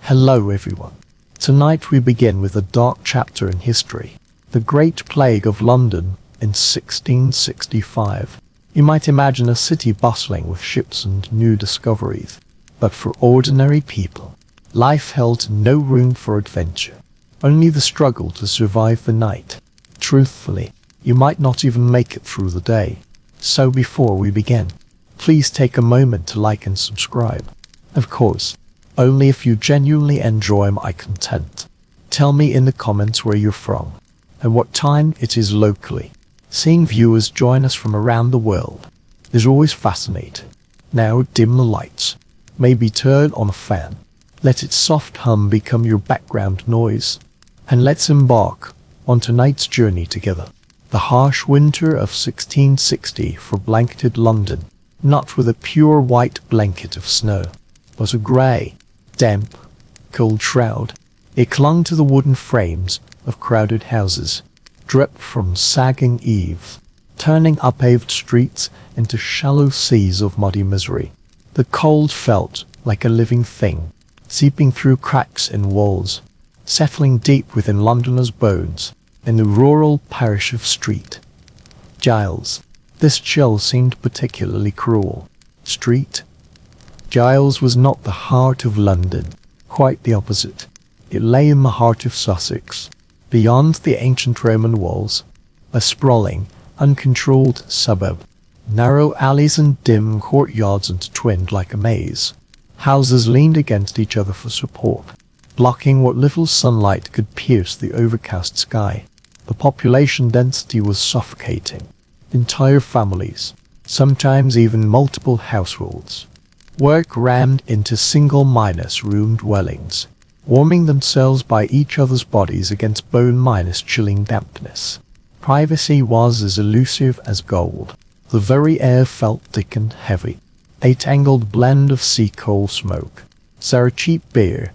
Hello everyone. Tonight we begin with a dark chapter in history, the Great Plague of London in 1665. You might imagine a city bustling with ships and new discoveries, but for ordinary people, life held no room for adventure, only the struggle to survive the night. Truthfully, you might not even make it through the day. So before we begin, please take a moment to like and subscribe. Of course, only if you genuinely enjoy my content. Tell me in the comments where you're from and what time it is locally. Seeing viewers join us from around the world is always fascinating. Now dim the lights, maybe turn on a fan, let its soft hum become your background noise, and let's embark on tonight's journey together. The harsh winter of 1660 for blanketed London, not with a pure white blanket of snow, but a grey, damp, cold shroud. It clung to the wooden frames of crowded houses, dripped from sagging eaves, turning unpaved streets into shallow seas of muddy misery. The cold felt like a living thing, seeping through cracks in walls, settling deep within Londoners' bones, in the rural parish of Street. Giles. This chill seemed particularly cruel. Street. Giles was not the heart of London, quite the opposite. It lay in the heart of Sussex, beyond the ancient Roman walls, a sprawling, uncontrolled suburb. Narrow alleys and dim courtyards intertwined like a maze. Houses leaned against each other for support, blocking what little sunlight could pierce the overcast sky. The population density was suffocating. Entire families, sometimes even multiple households, were rammed into single-room dwellings, warming themselves by each other's bodies against bone-chilling dampness. Privacy was as elusive as gold. The very air felt thick and heavy, a tangled blend of sea coal smoke, sour cheap beer,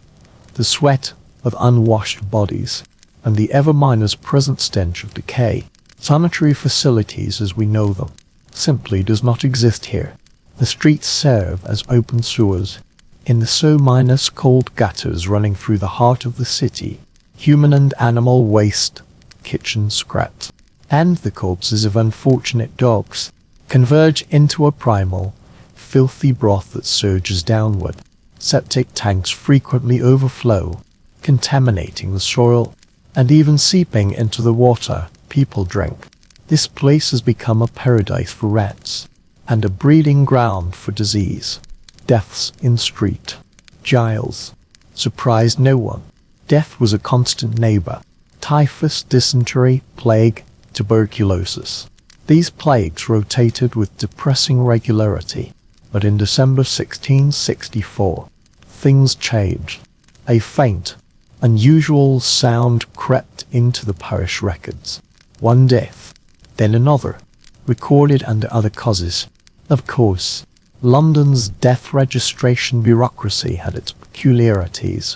the sweat of unwashed bodies, and the ever-minus present stench of decay. Sanitary facilities as we know them simply does not exist here. The streets serve as open sewers. In the so-cold gutters running through the heart of the city, human and animal waste, kitchen scraps, and the corpses of unfortunate dogs converge into a primal, filthy broth that surges downward. Septic tanks frequently overflow, contaminating the soil and even seeping into the water people drink. This place has become a paradise for rats and a breeding ground for disease. Deaths in Street. Giles surprised no one. Death was a constant neighbor. Typhus, dysentery, plague, tuberculosis. These plagues rotated with depressing regularity. But in December 1664, things changed. A faint, unusual sound crept into the parish records. One death, then another, recorded under other causes. Of course, London's death registration bureaucracy had its peculiarities.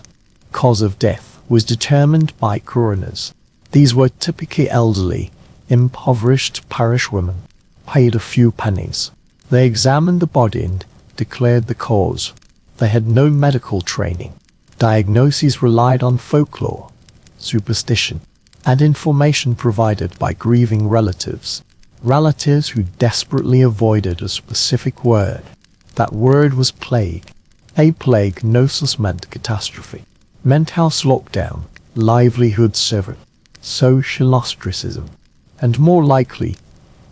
Cause of death was determined by coroners. These were typically elderly, impoverished parish women, paid a few pennies. They examined the body and declared the cause. They had no medical training. Diagnoses relied on folklore, superstition, and information provided by grieving relatives. Relatives who desperately avoided a specific word. That word was plague. A plague gnosis meant catastrophe, meant house lockdown, livelihood severed, social ostracism, and more likely,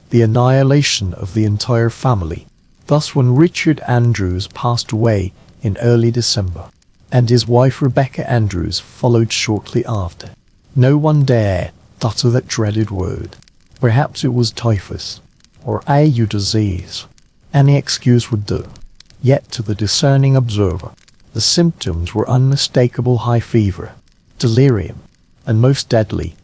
the annihilation of the entire family. Thus when Richard Andrews passed away in early December, and his wife Rebecca Andrews followed shortly after, no one dare utter that dreaded word. Perhaps it was typhus, or a disease. Any excuse would do. Yet to the discerning observer, the symptoms were unmistakable high fever, delirium, and most deadly,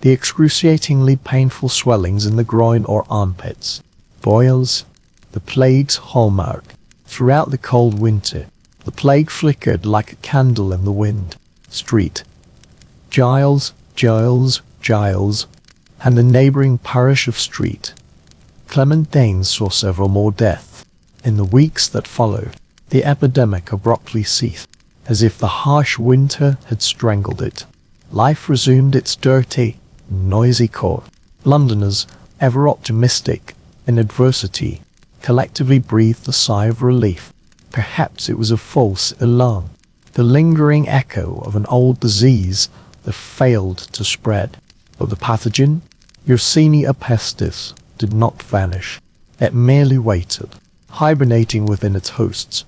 the excruciatingly painful swellings in the groin or armpits, boils, the plague's hallmark. Throughout the cold winter, the plague flickered like a candle in the wind. Street. Giles, Giles, Giles, and the neighboring parish of Street. Clement Danes saw several more deaths. In the weeks that followed, the epidemic abruptly ceased, as if the harsh winter had strangled it. Life resumed its dirty, noisy course. Londoners, ever optimistic in adversity, collectively breathed a sigh of relief. Perhaps it was a false alarm, the lingering echo of an old disease that failed to spread. But the pathogen, Yersinia pestis, did not vanish. It merely waited, hibernating within its hosts,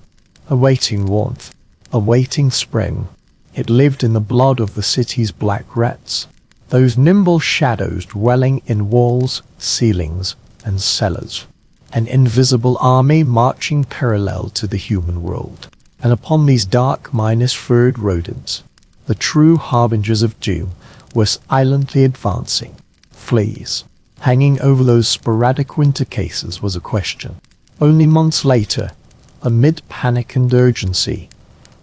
awaiting warmth, awaiting spring. It lived in the blood of the city's black rats, those nimble shadows dwelling in walls, ceilings, and cellars. An invisible army marching parallel to the human world. And upon these dark, minus-furred rodents, the true harbingers of doom were silently advancing. Fleas, hanging over those sporadic winter cases, was a question. Only months later, amid panic and urgency,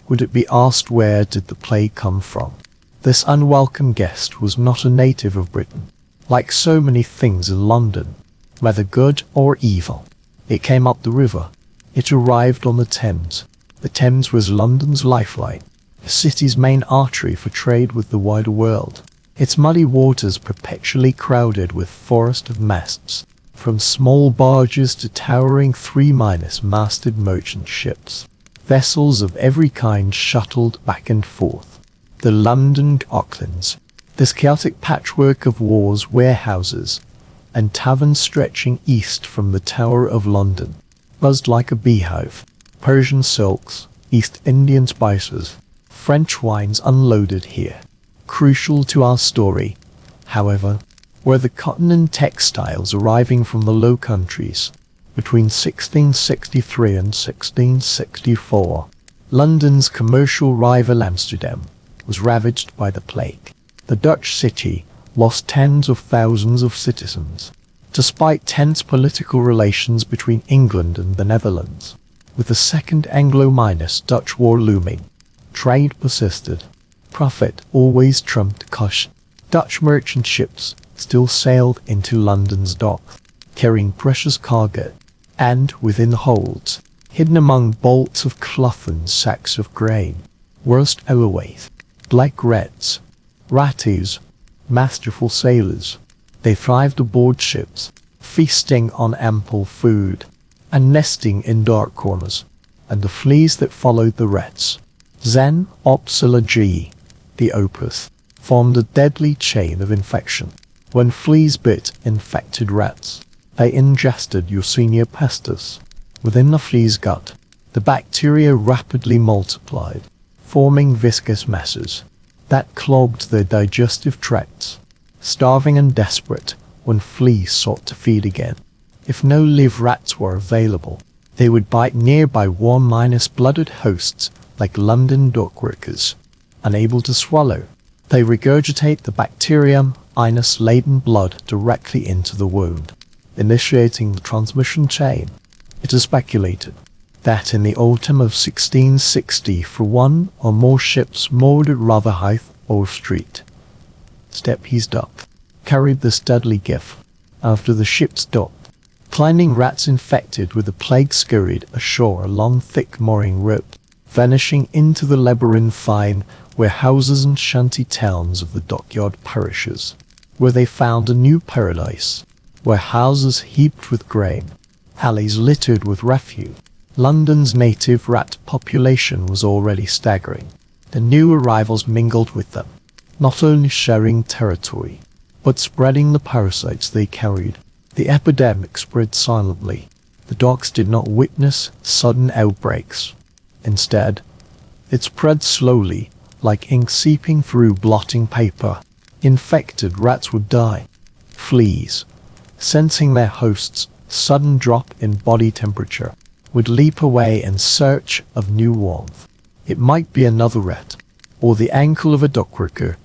would it be asked where did the plague come from. This unwelcome guest was not a native of Britain. Like so many things in London, whether good or evil, it came up the river. It arrived on the Thames. The Thames was London's lifeline, the city's main artery for trade with the wider world. Its muddy waters perpetually crowded with forest of masts, from small barges to towering three-masted merchant ships. Vessels of every kind shuttled back and forth. The London Docklands, this chaotic patchwork of wharves, warehouses, and taverns stretching east from the Tower of London, buzzed like a beehive. Persian silks, East Indian spices, French wines unloaded here. Crucial to our story, however, were the cotton and textiles arriving from the Low Countries. Between 1663 and 1664, London's commercial rival Amsterdam was ravaged by the plague. The Dutch city lost tens of thousands of citizens, despite tense political relations between England and the Netherlands. With the Second Anglo-Dutch War looming, trade persisted. Profit always trumped caution. Dutch merchant ships still sailed into London's docks, carrying precious cargo, and within the holds, hidden among bolts of cloth and sacks of grain, were stowaways, black rats, ratties, masterful sailors. They thrived aboard ships, feasting on ample food, and nesting in dark corners, and the fleas that followed the rats, Xen opsilagi, the opus, formed a deadly chain of infection. When fleas bit infected rats, they ingested Yersinia pestis. Within the flea's gut, the bacteria rapidly multiplied, forming viscous masses that clogged their digestive tracts. Starving and desperate, when fleas sought to feed again, if no live rats were available, they would bite nearby warm-blooded hosts like London dockworkers. Unable to swallow, they regurgitate the bacterium-laden blood directly into the wound, initiating the transmission chain. It is speculated that in the autumn of 1660, for one or more ships moored at Rotherhithe or Street, Stepney's dock, carried this deadly gift. After the ships docked, climbing rats infected with the plague scurried ashore along thick mooring ropes, vanishing into the labyrinthine warehouses and shanty towns of the dockyard parishes, where they found a new paradise, warehouses heaped with grain, alleys littered with refuse. London's native rat population was already staggering. The new arrivals mingled with them, not only sharing territory, but spreading the parasites they carried. The epidemic spread silently. The docks did not witness sudden outbreaks. Instead, it spread slowly, like ink seeping through blotting paper. Infected rats would die. Fleas, sensing their host's sudden drop in body temperature, would leap away in search of new warmth. It might be another rat, or the ankle of a dockworker,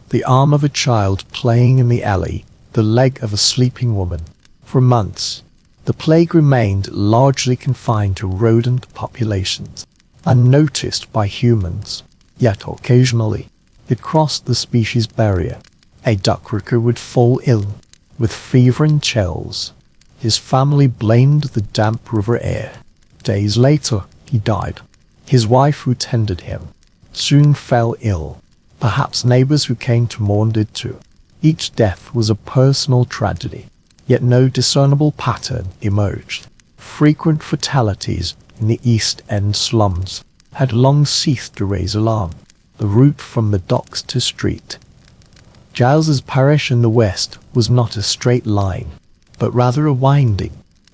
the arm of a child playing in the alley, the leg of a sleeping woman. For months, the plague remained largely confined to rodent populations, unnoticed by humans. Yet occasionally, it crossed the species barrier. A duckworker would fall ill, with fever and chills. His family blamed the damp river air. Days later, he died. His wife, who tended him, soon fell ill. Perhaps neighbors who came to mourn did too. Each death was a personal tragedy, yet no discernible pattern emerged. Frequent fatalities in the East End slums had long ceased to raise alarm. The route from the docks to street Giles's parish in the west was not a straight line, but rather a winding,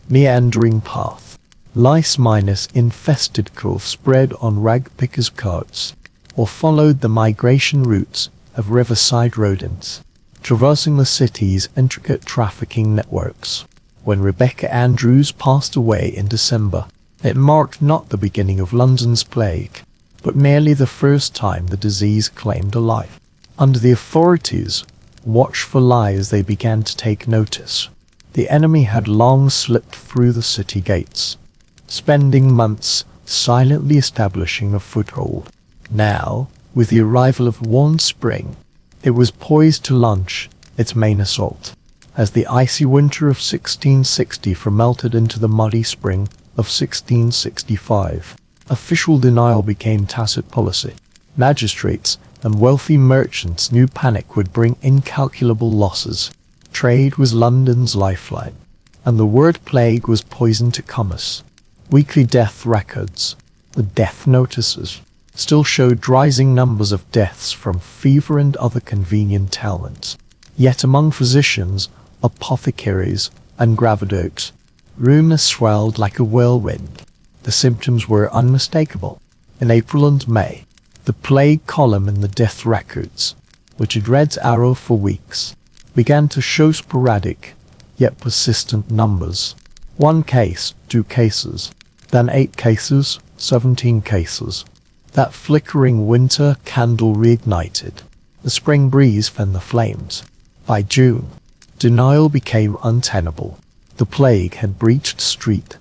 meandering path. Lice-minus infested coves spread on rag-pickers' carts, or followed the migration routes of riverside rodents, traversing the city's intricate trafficking networks. When Rebecca Andrews passed away in December, it marked not the beginning of London's plague, but merely the first time the disease claimed a life. Under the authorities' watchful eyes, they began to take notice. The enemy had long slipped through the city gates, spending months silently establishing a foothold. Now, with the arrival of warm spring, it was poised to launch its main assault. As the icy winter of 1660 fermented into the muddy spring of 1665, official denial became tacit policy. Magistrates and wealthy merchants knew panic would bring incalculable losses. Trade was London's lifeline, and the word plague was poison to commerce. Weekly death records, the death notices, still showed rising numbers of deaths from fever and other convenient ailments. Yet among physicians, apothecaries, and gravidocs, rumors swelled like a whirlwind. The symptoms were unmistakable. In April and May, the plague column in the death records, which had read arrow for weeks, began to show sporadic, yet persistent numbers. 1 case, 2 cases, then 8 cases, 17 cases. That flickering winter candle reignited. The spring breeze fanned the flames. By June, denial became untenable. The plague had breached Street,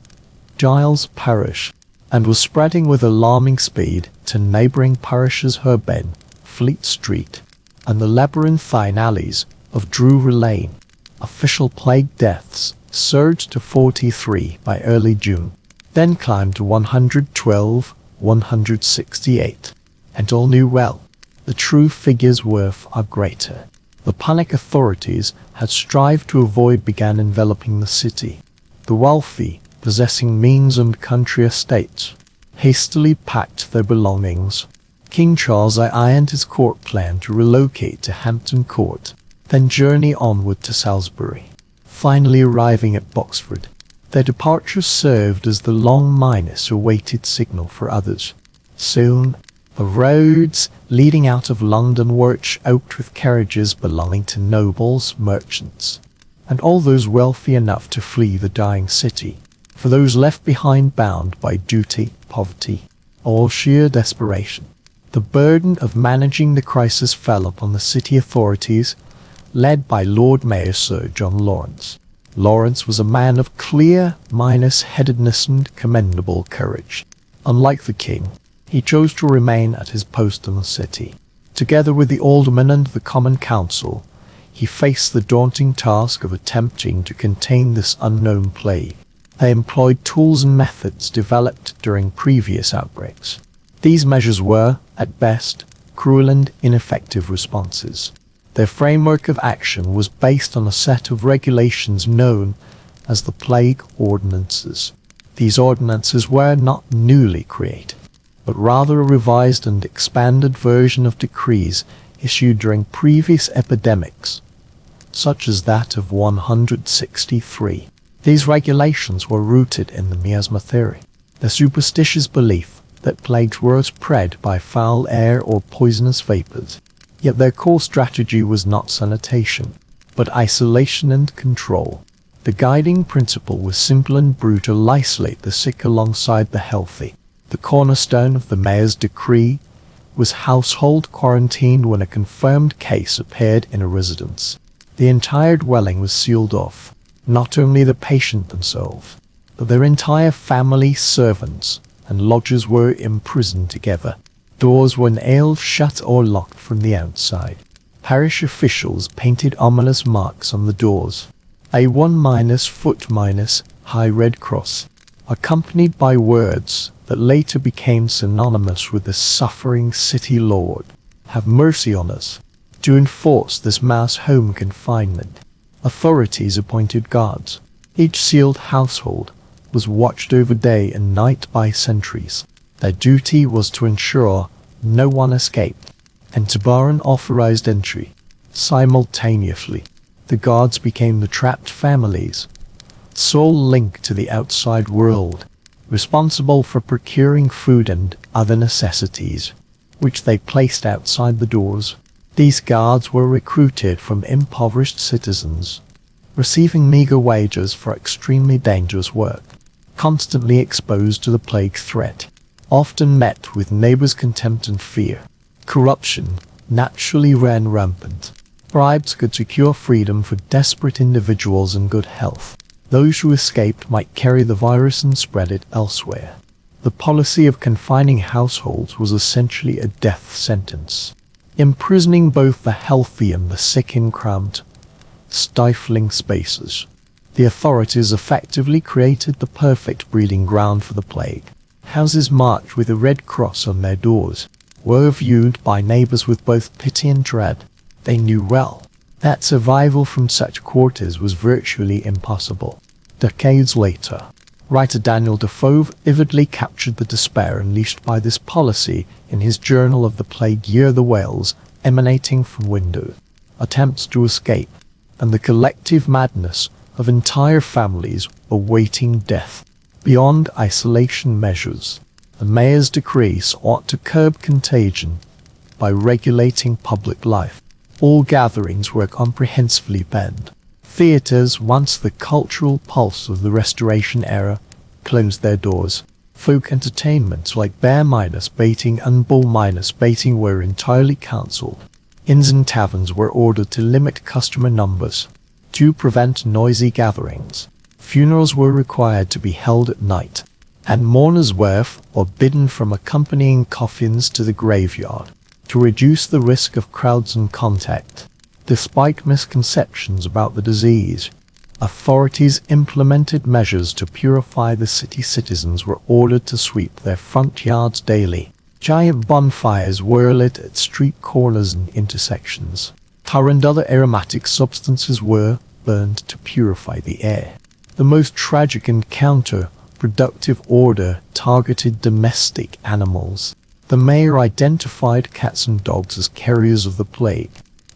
Giles Parish, and was spreading with alarming speed to neighbouring parishes Herben, Fleet Street, and the labyrinthine alleys of Drury Lane. Official plague deaths surged to 43 by early June, then climbed to 112, 168, and all knew well, the true figures were far greater. The panic authorities had strived to avoid began enveloping the city. The wealthy, possessing means and country estates, hastily packed their belongings. King Charles I and his court planned to relocate to Hampton Court, then journey onward to Salisbury, finally arriving at Boxford. Their departure served as the long-minus awaited signal for others. Soon, the roads leading out of London were choked with carriages belonging to nobles, merchants, and all those wealthy enough to flee the dying city. For those left behind bound by duty, poverty, or sheer desperation, the burden of managing the crisis fell upon the city authorities, led by Lord Mayor Sir John Lawrence. Lawrence was a man of clear-headedness and commendable courage. Unlike the king, he chose to remain at his post in the city. Together with the aldermen and the common council, he faced the daunting task of attempting to contain this unknown plague. They employed tools and methods developed during previous outbreaks. These measures were, at best, cruel and ineffective responses. Their framework of action was based on a set of regulations known as the Plague Ordinances. These ordinances were not newly created, but rather a revised and expanded version of decrees issued during previous epidemics, such as that of 163. These regulations were rooted in the miasma theory, the superstitious belief that plagues were spread by foul air or poisonous vapors. Yet their core strategy was not sanitation, but isolation and control. The guiding principle was simple and brutal: isolate the sick alongside the healthy. The cornerstone of the mayor's decree was household quarantine when a confirmed case appeared in a residence. The entire dwelling was sealed off. Not only the patient themselves, but their entire family, servants, and lodgers were imprisoned together. Doors were nailed shut or locked from the outside. Parish officials painted ominous marks on the doors. A 1- foot- high red cross, accompanied by words that later became synonymous with the suffering city lord. Have mercy on us. To enforce this mass home confinement, authorities appointed guards. Each sealed household was watched over day and night by sentries. Their duty was to ensure no one escaped and to bar unauthorized entry. Simultaneously, the guards became the trapped family's sole link to the outside world, responsible for procuring food and other necessities, which they placed outside the doors. These guards were recruited from impoverished citizens, receiving meager wages for extremely dangerous work, constantly exposed to the plague threat, often met with neighbors' contempt and fear. Corruption naturally ran rampant. Bribes could secure freedom for desperate individuals in good health. Those who escaped might carry the virus and spread it elsewhere. The policy of confining households was essentially a death sentence, imprisoning both the healthy and the sick in cramped, stifling spaces. The authorities effectively created the perfect breeding ground for the plague. Houses marked with a red cross on their doors were viewed by neighbors with both pity and dread. They knew well that survival from such quarters was virtually impossible. Decades later, writer Daniel Defoe vividly captured the despair unleashed by this policy in his Journal of the Plague Year. The wails emanating from windows, attempts to escape, and the collective madness of entire families awaiting death. Beyond isolation measures, the mayor's decree sought to curb contagion by regulating public life. All gatherings were comprehensively banned. Theaters, once the cultural pulse of the Restoration era, closed their doors. Folk entertainments like bear-baiting and bull-baiting were entirely cancelled. Inns and taverns were ordered to limit customer numbers to prevent noisy gatherings. Funerals were required to be held at night, and mourners were forbidden from accompanying coffins to the graveyard to reduce the risk of crowds and contact. Despite misconceptions about the disease, authorities implemented measures to purify the city. Citizens were ordered to sweep their front yards daily. Giant bonfires were lit at street corners and intersections. Tar and other aromatic substances were burned to purify the air. The most tragic and counter-productive order targeted domestic animals. The mayor identified cats and dogs as carriers of the plague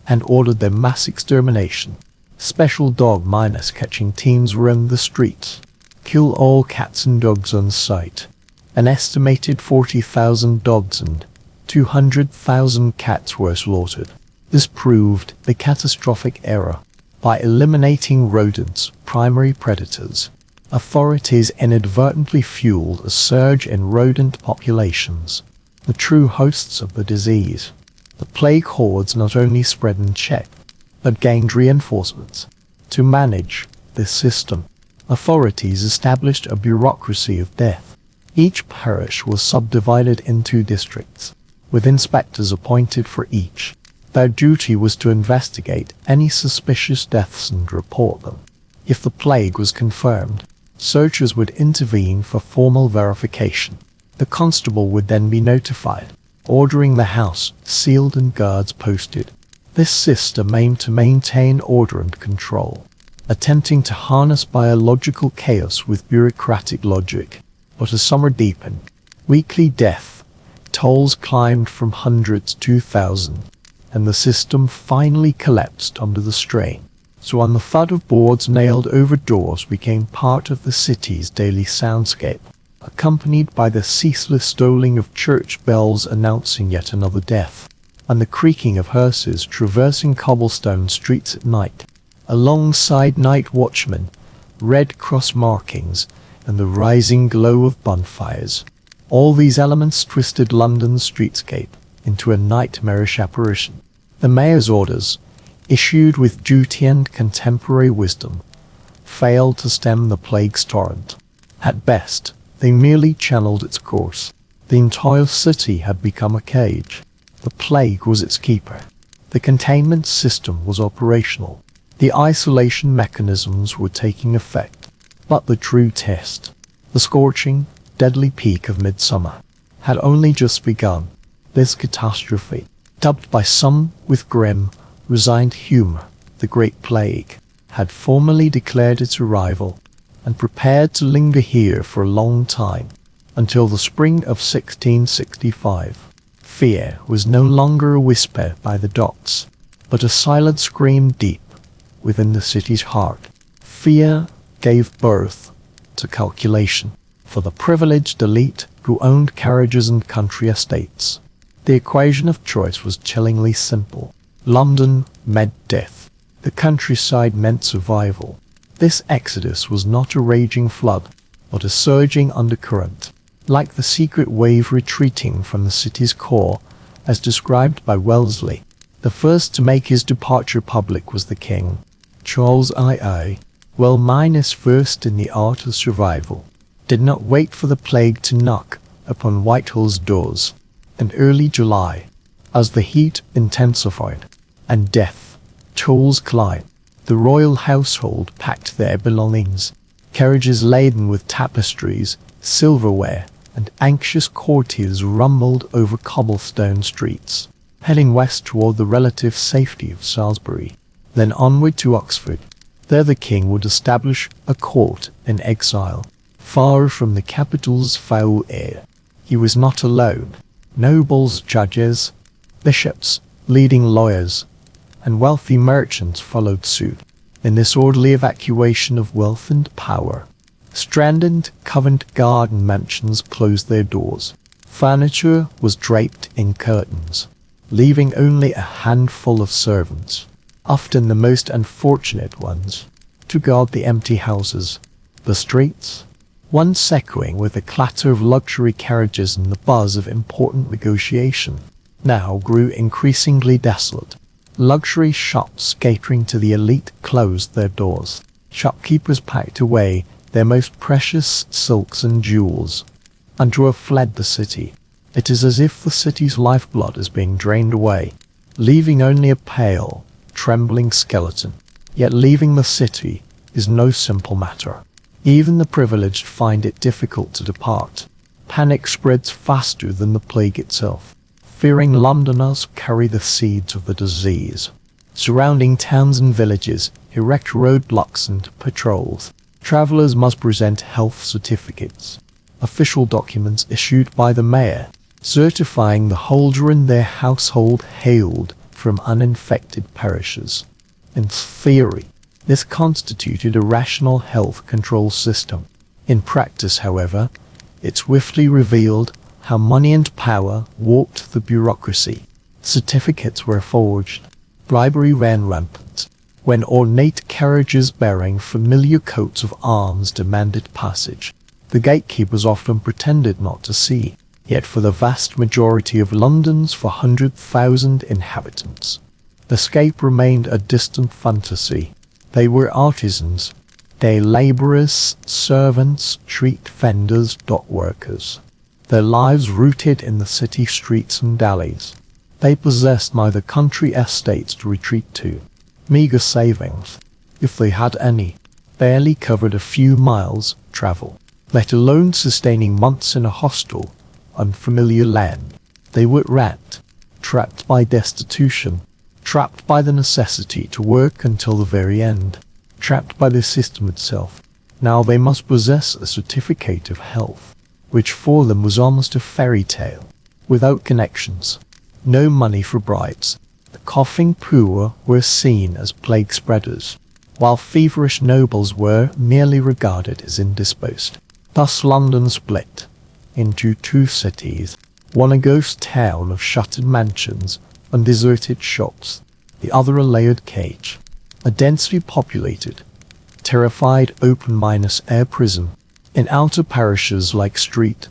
and ordered their mass extermination. Special dog miners catching teams roamed the streets. Kill all cats and dogs on sight. An estimated 40,000 dogs and 200,000 cats were slaughtered. This proved the catastrophic error. By eliminating rodents, primary predators, authorities inadvertently fueled a surge in rodent populations, the true hosts of the disease. The plague hordes not only spread unchecked, but gained reinforcements. To manage this system, authorities established a bureaucracy of death. Each parish was subdivided into districts, with inspectors appointed for each. Their duty was to investigate any suspicious deaths and report them. If the plague was confirmed, searchers would intervene for formal verification. The constable would then be notified, ordering the house sealed and guards posted. This system aimed to maintain order and control, attempting to harness biological chaos with bureaucratic logic. But as summer deepened, weekly death tolls climbed from hundreds to thousands, and the system finally collapsed under the strain. So on the thud of boards nailed over doors became part of the city's daily soundscape, accompanied by the ceaseless tolling of church bells announcing yet another death, and the creaking of hearses traversing cobblestone streets at night, alongside night watchmen, Red Cross markings, and the rising glow of bonfires. All these elements twisted London's streetscape into a nightmarish apparition. The mayor's orders, issued with duty and contemporary wisdom, failed to stem the plague's torrent. At best, they merely channeled its course. The entire city had become a cage. The plague was its keeper. The containment system was operational. The isolation mechanisms were taking effect. But the true test, the scorching, deadly peak of midsummer, had only just begun. This catastrophe, dubbed by some with grim, resigned humor the Great Plague, had formally declared its arrival and prepared to linger here for a long time, until the spring of 1665. Fear was no longer a whisper by the docks, but a silent scream deep within the city's heart. Fear gave birth to calculation for the privileged elite who owned carriages and country estates. The equation of choice was chillingly simple. London meant death. The countryside meant survival. This exodus was not a raging flood, but a surging undercurrent, like the secret wave retreating from the city's core, as described by Wellesley. The first to make his departure public was the king, Charles II, well minus versed in the art of survival, did not wait for the plague to knock upon Whitehall's doors. In early July, as the heat intensified and death tolls climbed, the royal household packed their belongings. Carriages laden with tapestries, silverware, and anxious courtiers rumbled over cobblestone streets, heading west toward the relative safety of Salisbury, then onward to Oxford. There the king would establish a court in exile, far from the capital's foul air. He was not alone. Nobles, judges, bishops, leading lawyers, and wealthy merchants followed suit in this orderly evacuation of wealth and power. Stranded Covent Garden mansions closed their doors. Furniture was draped in curtains, leaving only a handful of servants, often the most unfortunate ones, to guard the empty houses. The streets, once echoing with the clatter of luxury carriages and the buzz of important negotiation, now grew increasingly desolate. Luxury shops catering to the elite closed their doors. Shopkeepers packed away their most precious silks and jewels, and to have fled the city. It is as if the city's lifeblood is being drained away, leaving only a pale, trembling skeleton. Yet leaving the city is no simple matter. Even the privileged find it difficult to depart. Panic spreads faster than the plague itself. Fearing Londoners carry the seeds of the disease. Surrounding towns and villages erect roadblocks and patrols. Travelers must present health certificates, official documents issued by the mayor, certifying the holder and their household hailed from uninfected parishes. In theory, this constituted a rational health control system. In practice, however, it swiftly revealed how money and power warped the bureaucracy. Certificates were forged. Bribery ran rampant. When ornate carriages bearing familiar coats of arms demanded passage, the gatekeepers often pretended not to see. Yet for the vast majority of London's 400,000 inhabitants, escape remained a distant fantasy. They were artisans, day labourers, servants, street vendors, dock workers, their lives rooted in the city streets and alleys. They possessed neither country estates to retreat to. Meagre savings, if they had any, barely covered a few miles' travel, let alone sustaining months in a hostile, unfamiliar land. They were trapped by destitution, trapped by the necessity to work until the very end, trapped by the system itself. Now they must possess a certificate of health, which for them was almost a fairy tale, without connections, no money for bribes. The coughing poor were seen as plague spreaders, while feverish nobles were merely regarded as indisposed. Thus London split into two cities, one a ghost town of shuttered mansions and deserted shops, the other a layered cage, a densely populated, terrified open-minus-air prison. In outer parishes like Street,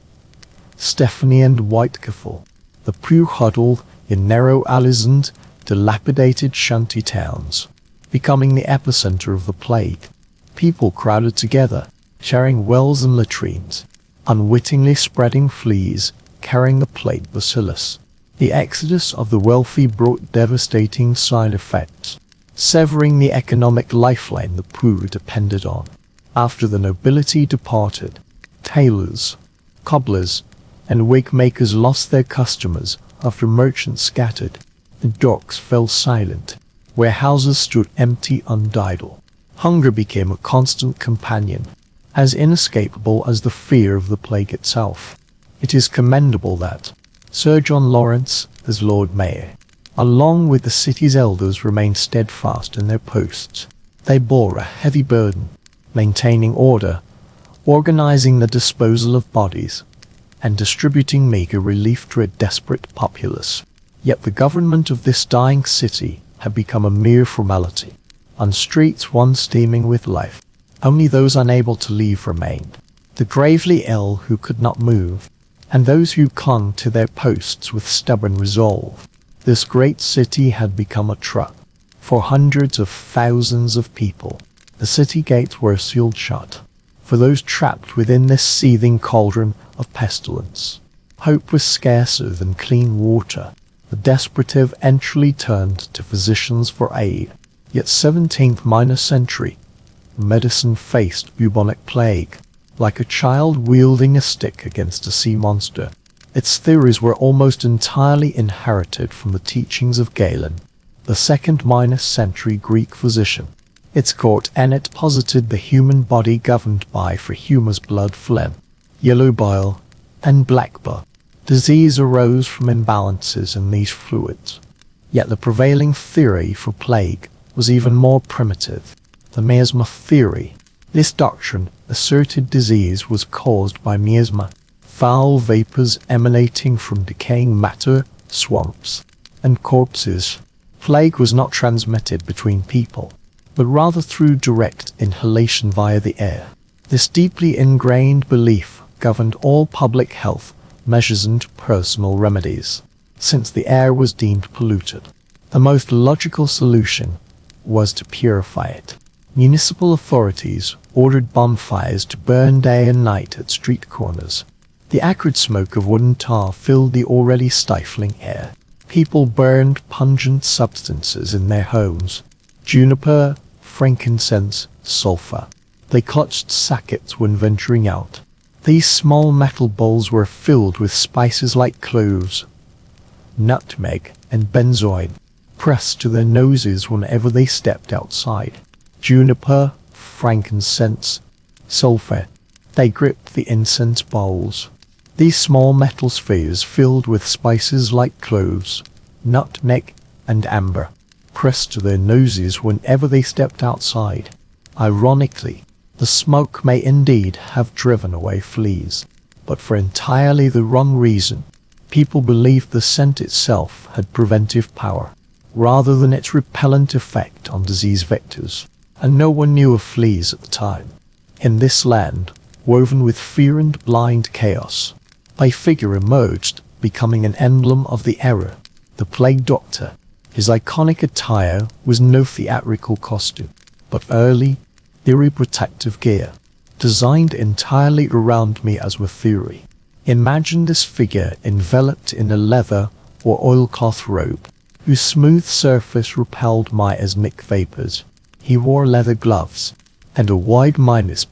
Stephanie and Whitechapel, the poor huddled in narrow alleys and dilapidated shanty towns, becoming the epicenter of the plague. People crowded together, sharing wells and latrines, unwittingly spreading fleas, carrying the plague bacillus. The exodus of the wealthy brought devastating side effects, severing the economic lifeline the poor depended on. After the nobility departed, tailors, Cobblers and wig makers lost their customers after merchants scattered. The docks fell silent. Warehouses stood empty and idle. Hunger became a constant companion, as inescapable as the fear of the plague itself. It is commendable that Sir John Lawrence, as Lord Mayor, along with the city's elders, remained steadfast in their posts. They bore a heavy burden, maintaining order, organizing the disposal of bodies, and distributing meager relief to a desperate populace. Yet the government of this dying city had become a mere formality. On streets once teeming with life, only those unable to leave remained, the gravely ill who could not move, and those who clung to their posts with stubborn resolve. This great city had become a trap for hundreds of thousands of people. The city gates were sealed shut for those trapped within this seething cauldron of pestilence. Hope was scarcer than clean water. The desperative eventually turned to physicians for aid. Yet 17th century medicine faced bubonic plague like a child wielding a stick against a sea monster. Its theories were almost entirely inherited from the teachings of Galen, the 2nd century Greek physician. Its court Ennet posited the human body governed by for humus blood phlegm, yellow bile, and black blood. Disease arose from imbalances in these fluids. Yet the prevailing theory for plague was even more primitive, the miasma theory. This doctrine asserted disease was caused by miasma, foul vapors emanating from decaying matter, swamps, and corpses. Plague was not transmitted between people, but rather through direct inhalation via the air. This deeply ingrained belief governed all public health measures and personal remedies. Since the air was deemed polluted, the most logical solution was to purify it. Municipal authorities ordered bonfires to burn day and night at street corners. The acrid smoke of wood and tar filled the already stifling air. People burned pungent substances in their homes: juniper, frankincense, sulfur. They clutched sackets when venturing out. These small metal bowls were filled with spices like cloves, nutmeg, and benzoin, pressed to their noses whenever they stepped outside. Juniper, frankincense, sulfur. They gripped the incense bowls. These small metal spheres filled with spices like cloves, nutmeg, and amber, pressed to their noses whenever they stepped outside. Ironically, the smoke may indeed have driven away fleas, but for entirely the wrong reason. People believed the scent itself had preventive power, rather than its repellent effect on disease vectors, and no one knew of fleas at the time. In this land, woven with fear and blind chaos, a figure emerged, becoming an emblem of the era, the plague doctor. His iconic attire was no theatrical costume, but early, eerie protective gear, designed entirely around me as with theory. Imagine this figure enveloped in a leather or oilcloth robe, whose smooth surface repelled miasmic vapors. He wore leather gloves, and a wide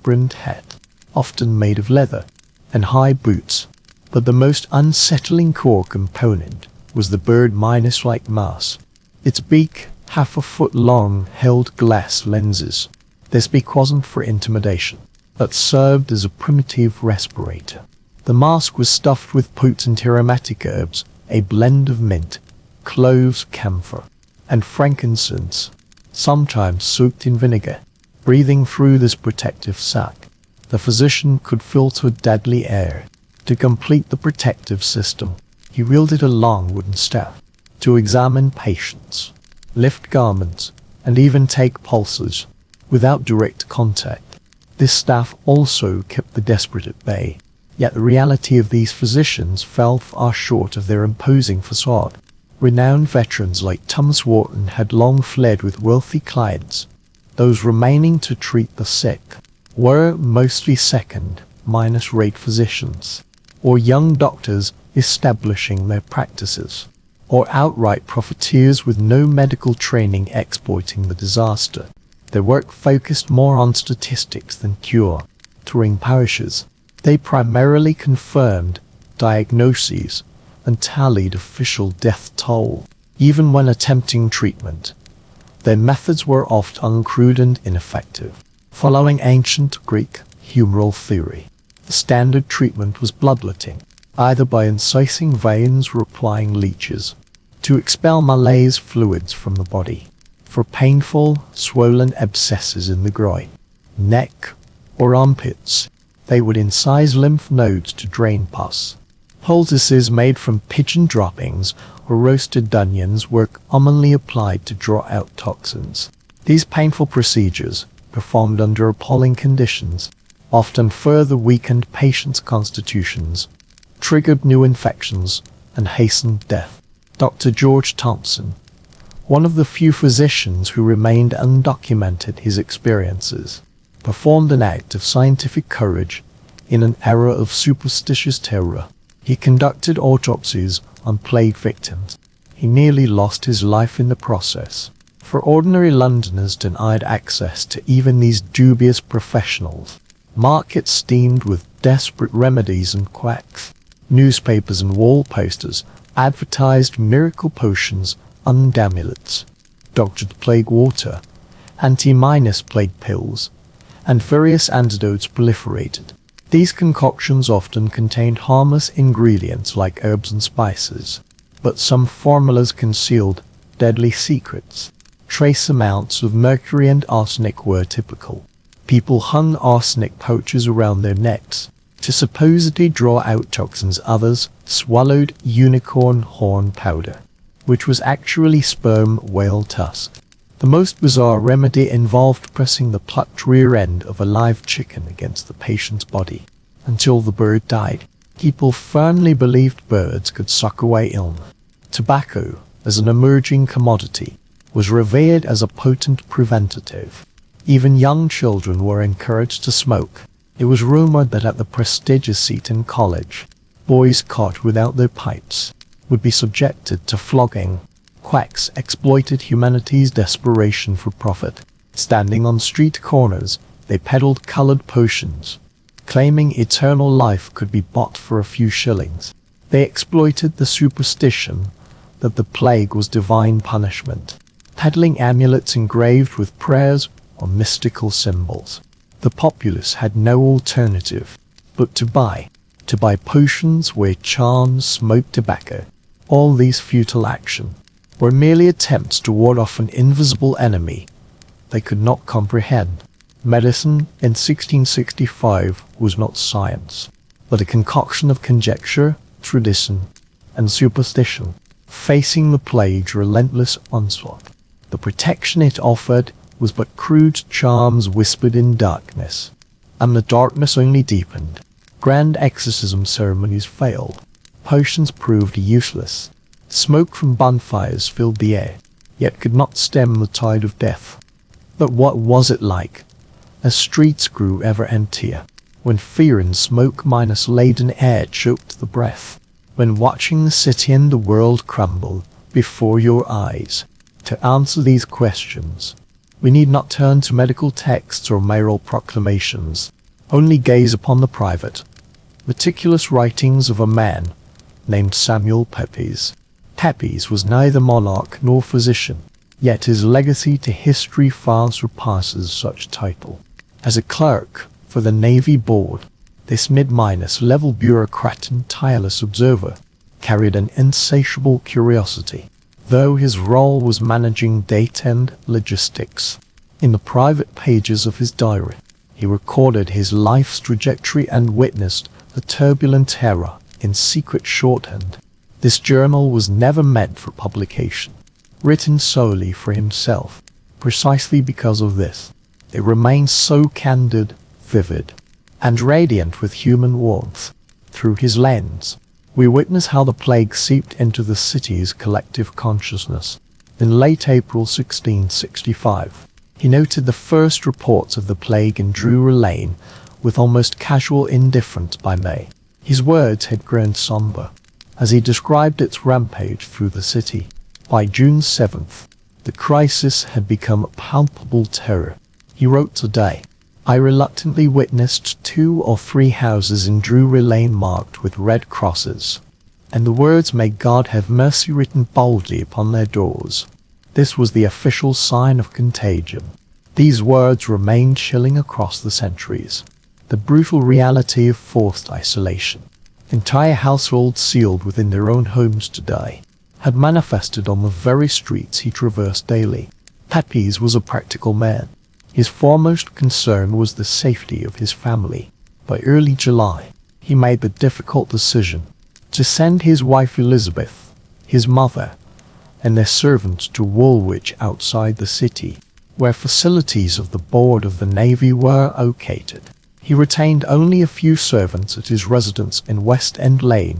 brimmed hat, often made of leather, and high boots. But the most unsettling core component was the bird-like mass. Its beak, half a foot long, held glass lenses. This beak wasn't for intimidation, but served as a primitive respirator. The mask was stuffed with potent aromatic herbs, a blend of mint, cloves, camphor, and frankincense, sometimes soaked in vinegar. Breathing through this protective sac, the physician could filter deadly air. To complete the protective system, he wielded a long wooden staff to examine patients, lift garments, and even take pulses without direct contact. This staff also kept the desperate at bay, yet the reality of these physicians fell far short of their imposing facade. Renowned veterans like Thomas Wharton had long fled with wealthy clients. Those remaining to treat the sick were mostly second-rate physicians, or young doctors establishing their practices, or outright profiteers with no medical training exploiting the disaster. Their work focused more on statistics than cure. Touring parishes, They primarily confirmed diagnoses and tallied official death toll. Even when attempting treatment, their methods were often crude and ineffective. Following ancient Greek humoral theory, the standard treatment was bloodletting, either by incising veins or applying leeches to expel malaise fluids from the body. For painful, swollen abscesses in the groin, neck, or armpits, they would incise lymph nodes to drain pus. Poultices made from pigeon droppings or roasted onions were commonly applied to draw out toxins. These painful procedures, performed under appalling conditions, often further weakened patients' constitutions, triggered new infections, and hastened death. Dr. George Thompson, one of the few physicians who remained undocumented his experiences, performed an act of scientific courage in an era of superstitious terror. He conducted autopsies on plague victims. He nearly lost his life in the process. For ordinary Londoners denied access to even these dubious professionals, markets steamed with desperate remedies and quacks. Newspapers and wall posters advertised miracle potions and amulets, doctored plague water, anti-minus plague pills, and various antidotes proliferated. These concoctions often contained harmless ingredients like herbs and spices, but some formulas concealed deadly secrets. Trace amounts of mercury and arsenic were typical. People hung arsenic pouches around their necks to supposedly draw out toxins. Others swallowed unicorn horn powder, which was actually sperm whale tusk. The most bizarre remedy involved pressing the plucked rear end of a live chicken against the patient's body until the bird died. People firmly believed birds could suck away illness. Tobacco, as an emerging commodity, was revered as a potent preventative. Even young children were encouraged to smoke. It was rumored that at the prestigious Seton College, boys caught without their pipes would be subjected to flogging. Quacks exploited humanity's desperation for profit. Standing on street corners, they peddled colored potions, claiming eternal life could be bought for a few shillings. They exploited the superstition that the plague was divine punishment, peddling amulets engraved with prayers or mystical symbols. The populace had no alternative but to buy potions where charms smoked tobacco. All these futile actions were merely attempts to ward off an invisible enemy they could not comprehend. Medicine in 1665 was not science, but a concoction of conjecture, tradition, and superstition. Facing the plague's relentless onslaught, the protection it offered was but crude charms whispered in darkness, and the darkness only deepened. Grand exorcism ceremonies failed. Potions proved useless. Smoke from bonfires filled the air, yet could not stem the tide of death. But what was it like, as streets grew ever emptier, when fear and smoke-laden air choked the breath, when watching the city and the world crumble before your eyes? To answer these questions, we need not turn to medical texts or mayoral proclamations, only gaze upon the private, meticulous writings of a man named Samuel Pepys. Pepys was neither monarch nor physician, yet his legacy to history far surpasses such title. As a clerk for the Navy Board, this mid-level bureaucrat and tireless observer carried an insatiable curiosity, though his role was managing date-end logistics. In the private pages of his diary, he recorded his life's trajectory and witnessed the turbulent era in secret shorthand. This journal was never meant for publication, written solely for himself. Precisely because of this, it remains so candid, vivid, and radiant with human warmth. Through his lens, we witness how the plague seeped into the city's collective consciousness. In late April 1665, he noted the first reports of the plague in Drury Lane with almost casual indifference by May. His words had grown somber as he described its rampage through the city. By June 7th, the crisis had become a palpable terror. He wrote today, I reluctantly witnessed 2 or 3 houses in Drury Lane marked with red crosses, and the words "May God have mercy" written boldly upon their doors. This was the official sign of contagion. These words remained chilling across the centuries. The brutal reality of forced isolation. Entire households sealed within their own homes to die had manifested on the very streets he traversed daily. Pepys was a practical man. His foremost concern was the safety of his family. By early July, he made the difficult decision to send his wife Elizabeth, his mother, and their servants to Woolwich outside the city, where facilities of the Board of the Navy were located. He retained only a few servants at his residence in West End Lane,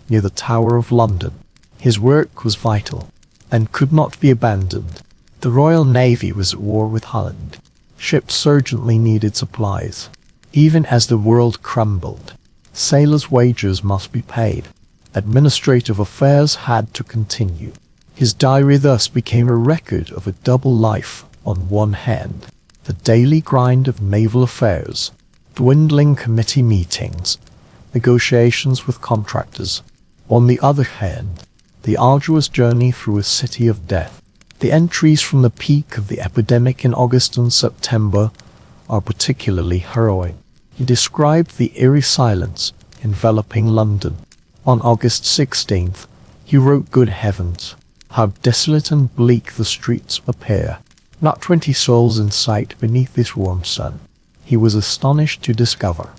near the Tower of London. His work was vital, and could not be abandoned. The Royal Navy was at war with Holland. Ships urgently needed supplies. Even as the world crumbled, sailors' wages must be paid. Administrative affairs had to continue. His diary thus became a record of a double life. On one hand, the daily grind of naval affairs, dwindling committee meetings, negotiations with contractors. On the other hand, the arduous journey through a city of death. The entries from the peak of the epidemic in August and September are particularly harrowing. He described the eerie silence enveloping London. On August 16th, he wrote, "Good heavens, how desolate and bleak the streets appear. Not 20 souls in sight beneath this warm sun." He was astonished to discover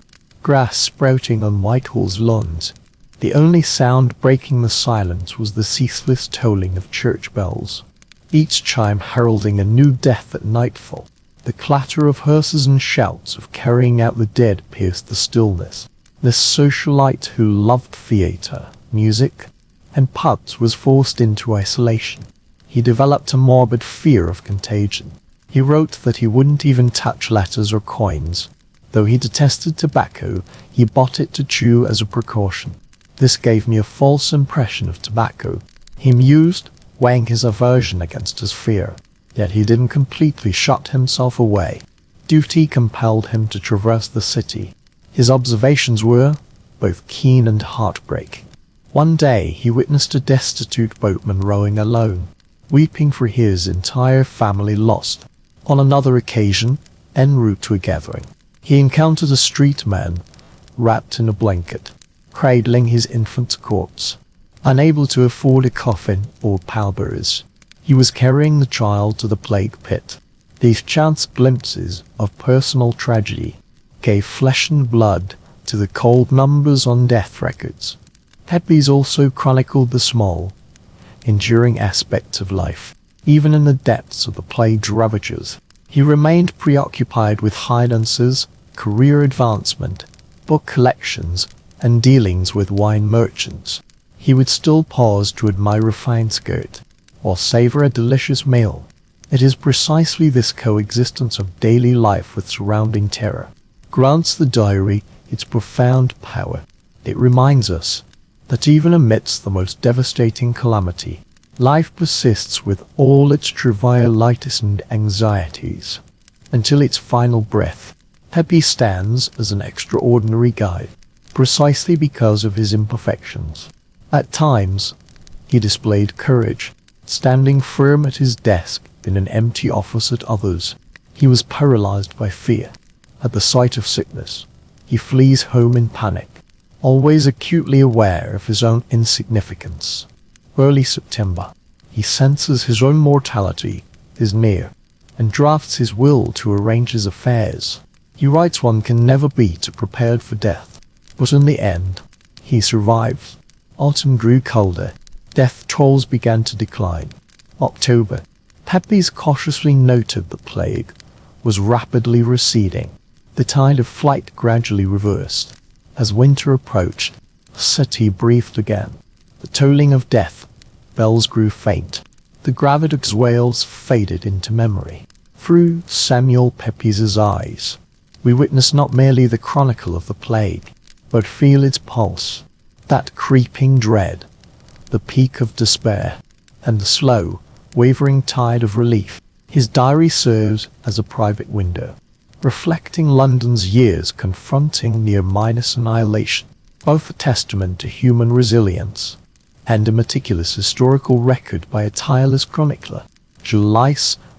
grass sprouting on Whitehall's lawns. The only sound breaking the silence was the ceaseless tolling of church bells, each chime heralding a new death at nightfall. The clatter of hearses and shouts of carrying out the dead pierced the stillness. This socialite who loved theatre, music, and pubs was forced into isolation. He developed a morbid fear of contagion. He wrote that he wouldn't even touch letters or coins. Though he detested tobacco, he bought it to chew as a precaution. "This gave me a false impression of tobacco," he mused, weighing his aversion against his fear. Yet he didn't completely shut himself away. Duty compelled him to traverse the city. His observations were both keen and heartbreaking. One day he witnessed a destitute boatman rowing alone, weeping for his entire family lost. On another occasion, en route to a gathering, he encountered a street man, wrapped in a blanket, cradling his infant corpse. Unable to afford a coffin or pallbearers, he was carrying the child to the plague pit. These chance glimpses of personal tragedy gave flesh and blood to the cold numbers on death records. Pepys also chronicled the small, enduring aspects of life. Even in the depths of the plague's ravages, he remained preoccupied with finances, career advancement, book collections, and dealings with wine merchants. He would still pause to admire a fine skirt, or savor a delicious meal. It is precisely this coexistence of daily life with surrounding terror grants the diary its profound power. It reminds us that even amidst the most devastating calamity, life persists with all its trivialities and anxieties. Until its final breath, Pepys stands as an extraordinary guide, precisely because of his imperfections. At times, he displayed courage, standing firm at his desk in an empty office. At others, he was paralyzed by fear. At the sight of sickness, he flees home in panic, always acutely aware of his own insignificance. Early September, he senses his own mortality is near, and drafts his will to arrange his affairs. He writes one can never be too prepared for death, but in the end, he survives. Autumn grew colder. Death tolls began to decline. October, Pepys cautiously noted the plague was rapidly receding. The tide of flight gradually reversed. As winter approached, the city breathed again. The tolling of death bells grew faint. The gravidox wails faded into memory. Through Samuel Pepys's eyes, we witness not merely the chronicle of the plague, but feel its pulse, that creeping dread, the peak of despair, and the slow, wavering tide of relief. His diary serves as a private window, reflecting London's years confronting near-minus annihilation, both a testament to human resilience and a meticulous historical record by a tireless chronicler. July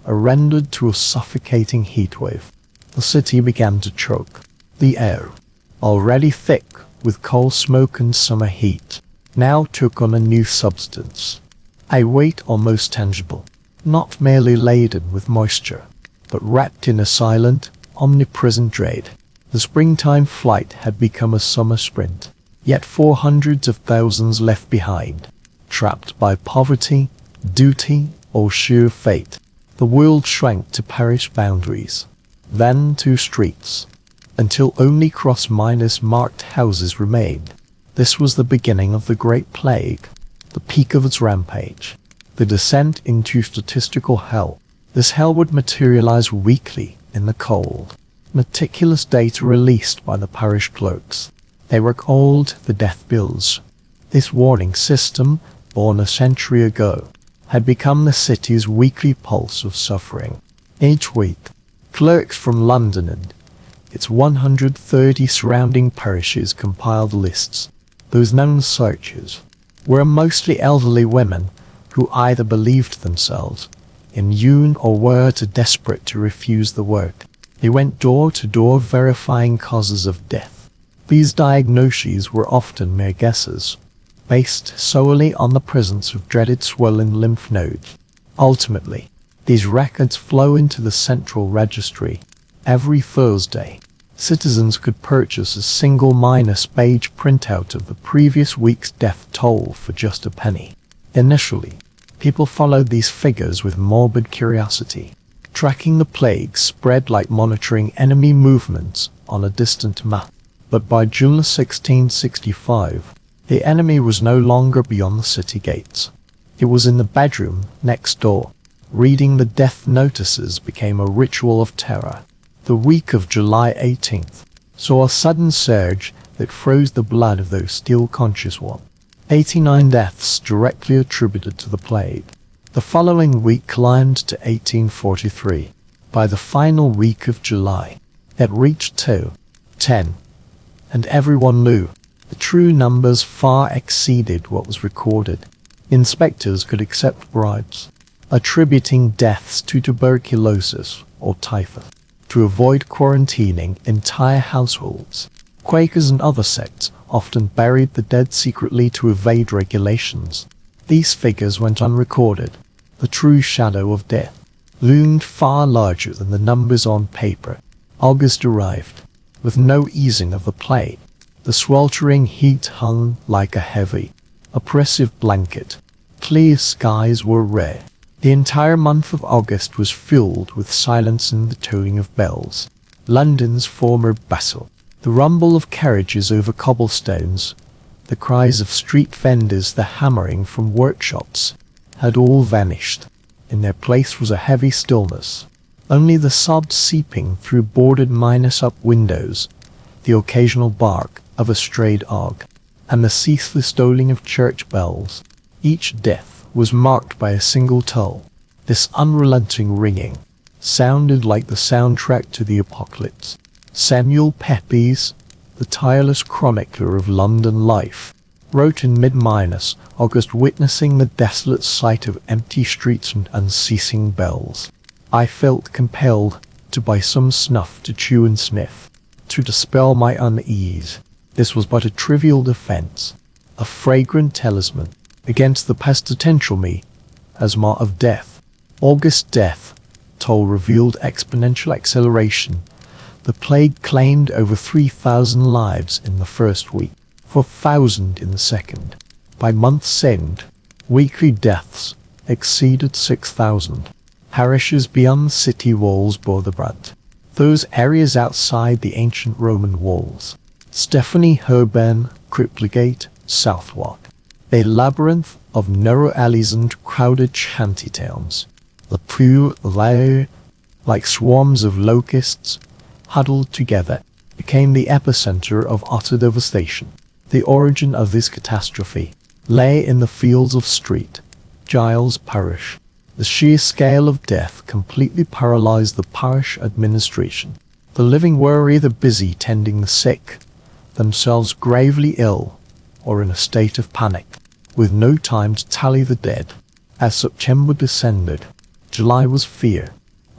rendered to a suffocating heatwave. The city began to choke. The air, already thick with coal smoke and summer heat, now took on a new substance, a weight almost tangible, not merely laden with moisture, but wrapped in a silent, omnipresent dread. The springtime flight had become a summer sprint, yet for hundreds of thousands left behind, trapped by poverty, duty, or sheer fate, the world shrank to parish boundaries, then to streets, until only cross-minus marked houses remained. This was the beginning of the Great Plague, the peak of its rampage, the descent into statistical hell. This hell would materialize weekly in the cold, meticulous data released by the parish clerks. They were called the death bills. This warning system, born a century ago, had become the city's weekly pulse of suffering. Each week, clerks from London and its 130 surrounding parishes compiled lists. Those known searchers were mostly elderly women who either believed themselves immune or were too desperate to refuse the work. They went door to door verifying causes of death. These diagnoses were often mere guesses, based solely on the presence of dreaded swollen lymph nodes. Ultimately, these records flow into the central registry. Every Thursday, citizens could purchase a single -page printout of the previous week's death toll for just a penny. Initially, people followed these figures with morbid curiosity, tracking the plague spread like monitoring enemy movements on a distant map. But by June 1665, the enemy was no longer beyond the city gates. It was in the bedroom next door. Reading the death notices became a ritual of terror. The week of July 18th saw a sudden surge that froze the blood of those still conscious ones. 89 deaths directly attributed to the plague. The following week climbed to 1843. By the final week of July, it reached 10, and everyone knew the true numbers far exceeded what was recorded. Inspectors could accept bribes, attributing deaths to tuberculosis or typhus, to avoid quarantining entire households. Quakers and other sects often buried the dead secretly to evade regulations. These figures went unrecorded. The true shadow of death loomed far larger than the numbers on paper. August arrived, with no easing of the plague. The sweltering heat hung like a heavy, oppressive blanket. Clear skies were rare. The entire month of August was filled with silence and the tolling of bells. London's former bustle, the rumble of carriages over cobblestones, the cries of street vendors, the hammering from workshops, had all vanished. In their place was a heavy stillness, only the sobs seeping through boarded -up windows, the occasional bark of a stray dog, and the ceaseless tolling of church bells. Each death was marked by a single toll. This unrelenting ringing sounded like the soundtrack to the apocalypse. Samuel Pepys, the tireless chronicler of London life, wrote in mid-August, witnessing the desolate sight of empty streets and unceasing bells. I felt compelled to buy some snuff to chew and sniff, to dispel my unease. This was but a trivial defense, a fragrant talisman against the pestilential miasma of death. August death toll revealed exponential acceleration. The plague claimed over 3,000 lives in the first week, 4,000 in the second. By month's end, weekly deaths exceeded 6,000. Parishes beyond the city walls bore the brunt. Those areas outside the ancient Roman walls, Stephanie Herben, Cripplegate, Southwark, a labyrinth of narrow alleys and crowded shantytowns. The poor lay, like swarms of locusts, huddled together, became the epicenter of utter devastation. The origin of this catastrophe lay in the fields of St. Giles Parish. The sheer scale of death completely paralyzed the parish administration. The living were either busy tending the sick, themselves gravely ill, or in a state of panic, with no time to tally the dead. As September descended, July was fear,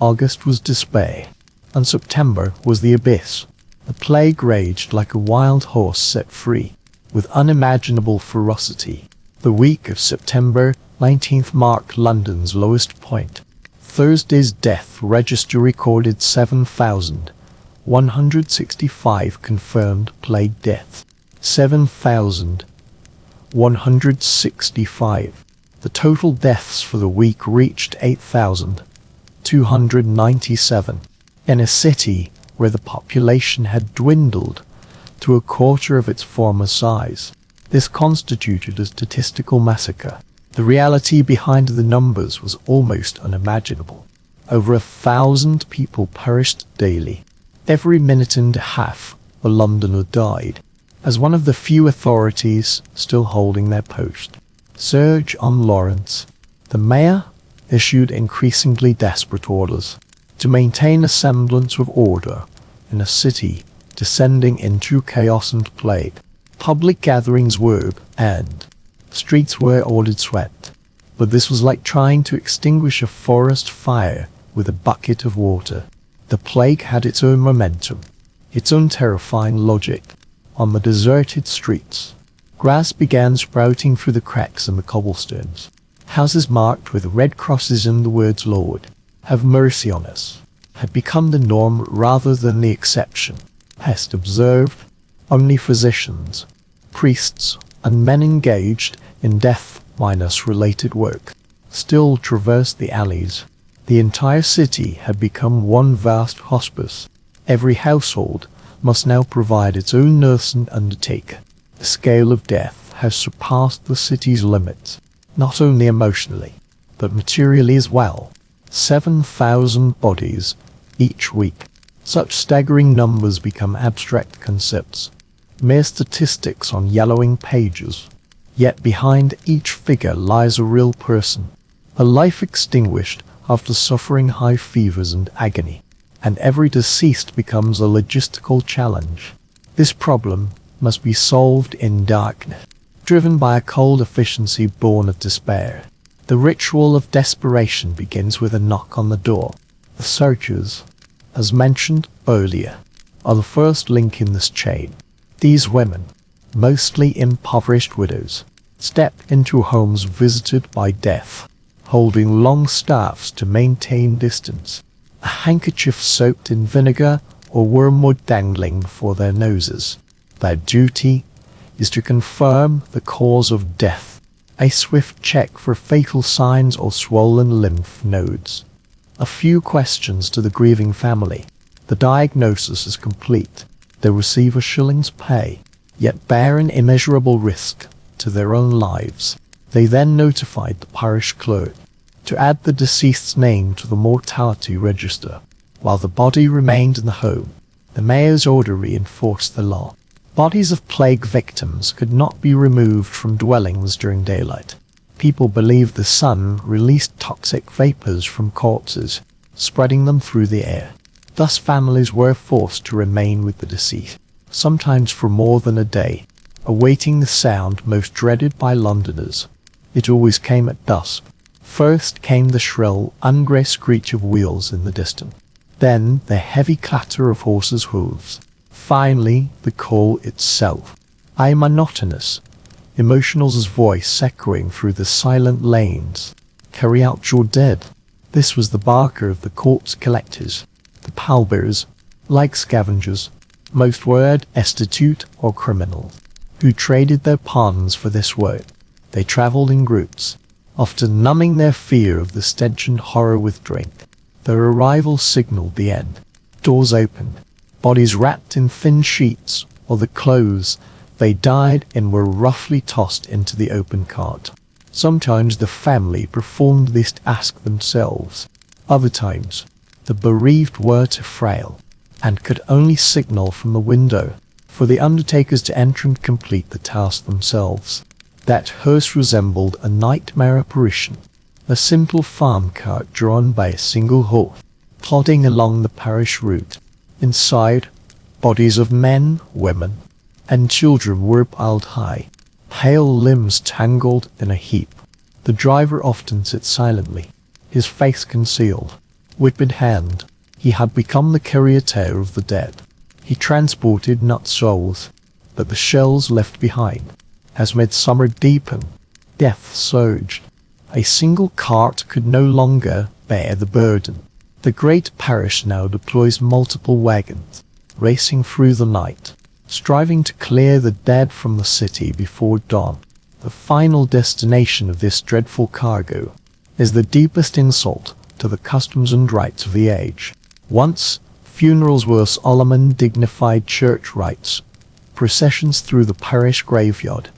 August was despair, and September was the abyss. The plague raged like a wild horse set free, with unimaginable ferocity. The week of September 19th marked London's lowest point. Thursday's death register recorded 7,165 confirmed plague deaths. 7,165. The total deaths for the week reached 8,297. In a city where the population had dwindled to a quarter of its former size, this constituted a statistical massacre. The reality behind the numbers was almost unimaginable. Over 1,000 people perished daily. Every minute and a half, a Londoner died. As one of the few authorities still holding their post, Sir John Lawrence, the mayor, issued increasingly desperate orders to maintain a semblance of order in a city descending into chaos and plague. Public gatherings were banned. Streets were ordered swept. But this was like trying to extinguish a forest fire with a bucket of water. The plague had its own momentum, its own terrifying logic. On the deserted streets, grass began sprouting through the cracks in the cobblestones. Houses marked with red crosses and the words "Lord, have mercy on us" had become the norm rather than the exception. Pest observed, only physicians, priests, and men engaged in death-related work still traversed the alleys. The entire city had become one vast hospice. Every household must now provide its own nurse and undertaker. The scale of death has surpassed the city's limits, not only emotionally, but materially as well. 7,000 bodies each week. Such staggering numbers become abstract concepts, mere statistics on yellowing pages. Yet behind each figure lies a real person, a life extinguished after suffering high fevers and agony. And every deceased becomes a logistical challenge. This problem must be solved in darkness, driven by a cold efficiency born of despair. The ritual of desperation begins with a knock on the door. The searchers, as mentioned earlier, are the first link in this chain. These women, mostly impoverished widows, step into homes visited by death, holding long staffs to maintain distance, a handkerchief soaked in vinegar or wormwood dangling before their noses. Their duty is to confirm the cause of death, a swift check for fatal signs or swollen lymph nodes. A few questions to the grieving family. The diagnosis is complete. They receive a shilling's pay, yet bear an immeasurable risk to their own lives. They then notified the parish clerk to add the deceased's name to the mortality register. While the body remained in the home, the mayor's order reinforced the law. Bodies of plague victims could not be removed from dwellings during daylight. People believed the sun released toxic vapors from corpses, spreading them through the air. Thus families were forced to remain with the deceased, sometimes for more than a day, awaiting the sound most dreaded by Londoners. It always came at dusk. First came the shrill, ungray screech of wheels in the distance, then the heavy clatter of horses' hooves. Finally, the call itself, a monotonous, emotional's voice echoing through the silent lanes. Carry out your dead. This was the barker of the corpse collectors, the pallbearers, like scavengers. Most were destitute or criminals, who traded their pawns for this work. They travelled in groups, often numbing their fear of the stench and horror with drink. Their arrival signaled the end. Doors opened, bodies wrapped in thin sheets, or the clothes they died in were roughly tossed into the open cart. Sometimes the family performed this task themselves. Other times, the bereaved were too frail, and could only signal from the window for the undertakers to enter and complete the task themselves. That hearse resembled a nightmare apparition, a simple farm cart drawn by a single horse, plodding along the parish route. Inside, bodies of men, women, and children were piled high, pale limbs tangled in a heap. The driver often sits silently, his face concealed. Whip in hand, he had become the charioteer of the dead. He transported not souls, but the shells left behind. As midsummer deepened, death surged. A single cart could no longer bear the burden. The great parish now deploys multiple wagons, racing through the night, striving to clear the dead from the city before dawn. The final destination of this dreadful cargo is the deepest insult to the customs and rites of the age. Once, funerals were solemn and dignified church rites, processions through the parish graveyard,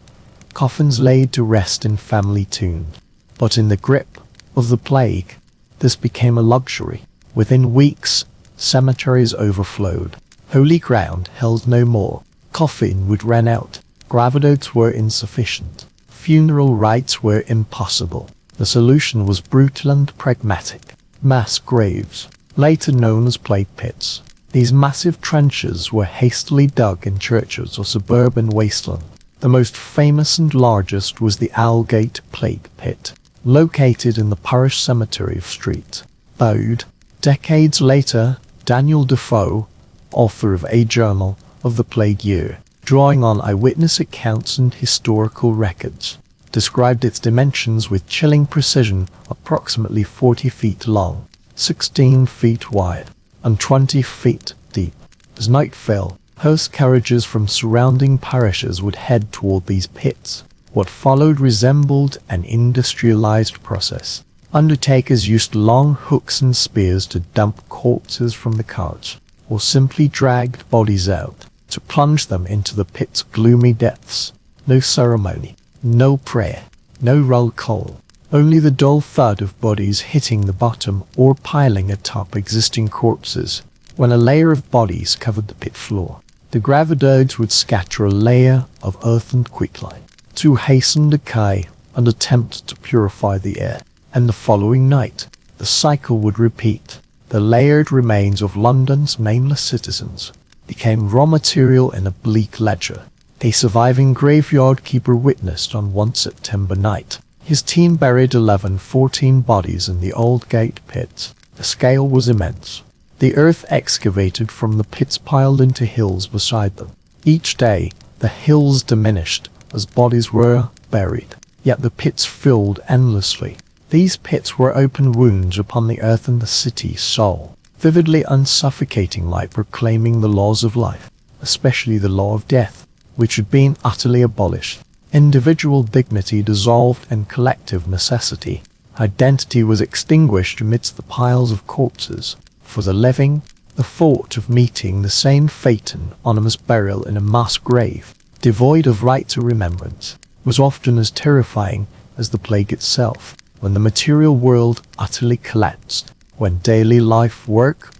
coffins laid to rest in family tombs. But in the grip of the plague, this became a luxury. Within weeks, cemeteries overflowed. Holy ground held no more. Coffin would run out. Gravedotes were insufficient. Funeral rites were impossible. The solution was brutal and pragmatic. Mass graves, later known as plague pits. These massive trenches were hastily dug in churches or suburban wasteland. The most famous and largest was the Owlgate Plague Pit, located in the parish cemetery of Street Bowed. Decades later, Daniel Defoe, author of A Journal of the Plague Year, drawing on eyewitness accounts and historical records, described its dimensions with chilling precision: approximately 40 feet long, 16 feet wide, and 20 feet deep. As night fell, hearse carriages from surrounding parishes would head toward these pits. What followed resembled an industrialized process. Undertakers used long hooks and spears to dump corpses from the carts, or simply dragged bodies out to plunge them into the pit's gloomy depths. No ceremony, no prayer, no roll call, only the dull thud of bodies hitting the bottom or piling atop existing corpses. When a layer of bodies covered the pit floor, the gravedotes would scatter a layer of earth and quicklime to hasten decay and attempt to purify the air. And the following night, the cycle would repeat. The layered remains of London's nameless citizens became raw material in a bleak ledger. A surviving graveyard keeper witnessed on one September night. His team buried 14 bodies in the old gate pit. The scale was immense. The earth excavated from the pits piled into hills beside them. Each day, the hills diminished as bodies were buried, yet the pits filled endlessly. These pits were open wounds upon the earth and the city's soul, vividly unsuffocating light proclaiming the laws of life, especially the law of death, which had been utterly abolished. Individual dignity dissolved and collective necessity. Identity was extinguished amidst the piles of corpses. For the living, the thought of meeting the same fate and anonymous burial in a mass grave, devoid of right to remembrance, was often as terrifying as the plague itself. When the material world utterly collapsed, when daily life, work,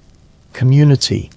community,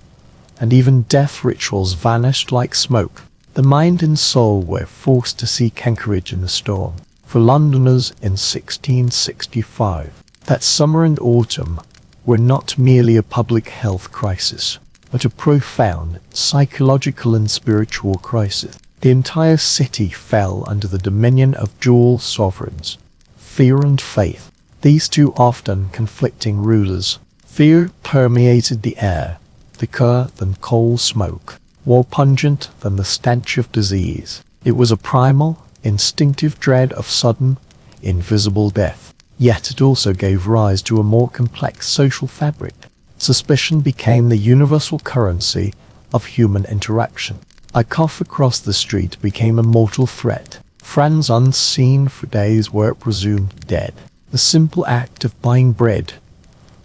and even death rituals vanished like smoke, the mind and soul were forced to seek anchorage in the storm. For Londoners in 1665, that summer and autumn were not merely a public health crisis, but a profound psychological and spiritual crisis. The entire city fell under the dominion of dual sovereigns, fear and faith, these two often conflicting rulers. Fear permeated the air, thicker than coal smoke, more pungent than the stench of disease. It was a primal, instinctive dread of sudden, invisible death. Yet it also gave rise to a more complex social fabric. Suspicion became the universal currency of human interaction. A cough across the street became a mortal threat. Friends unseen for days were presumed dead. The simple act of buying bread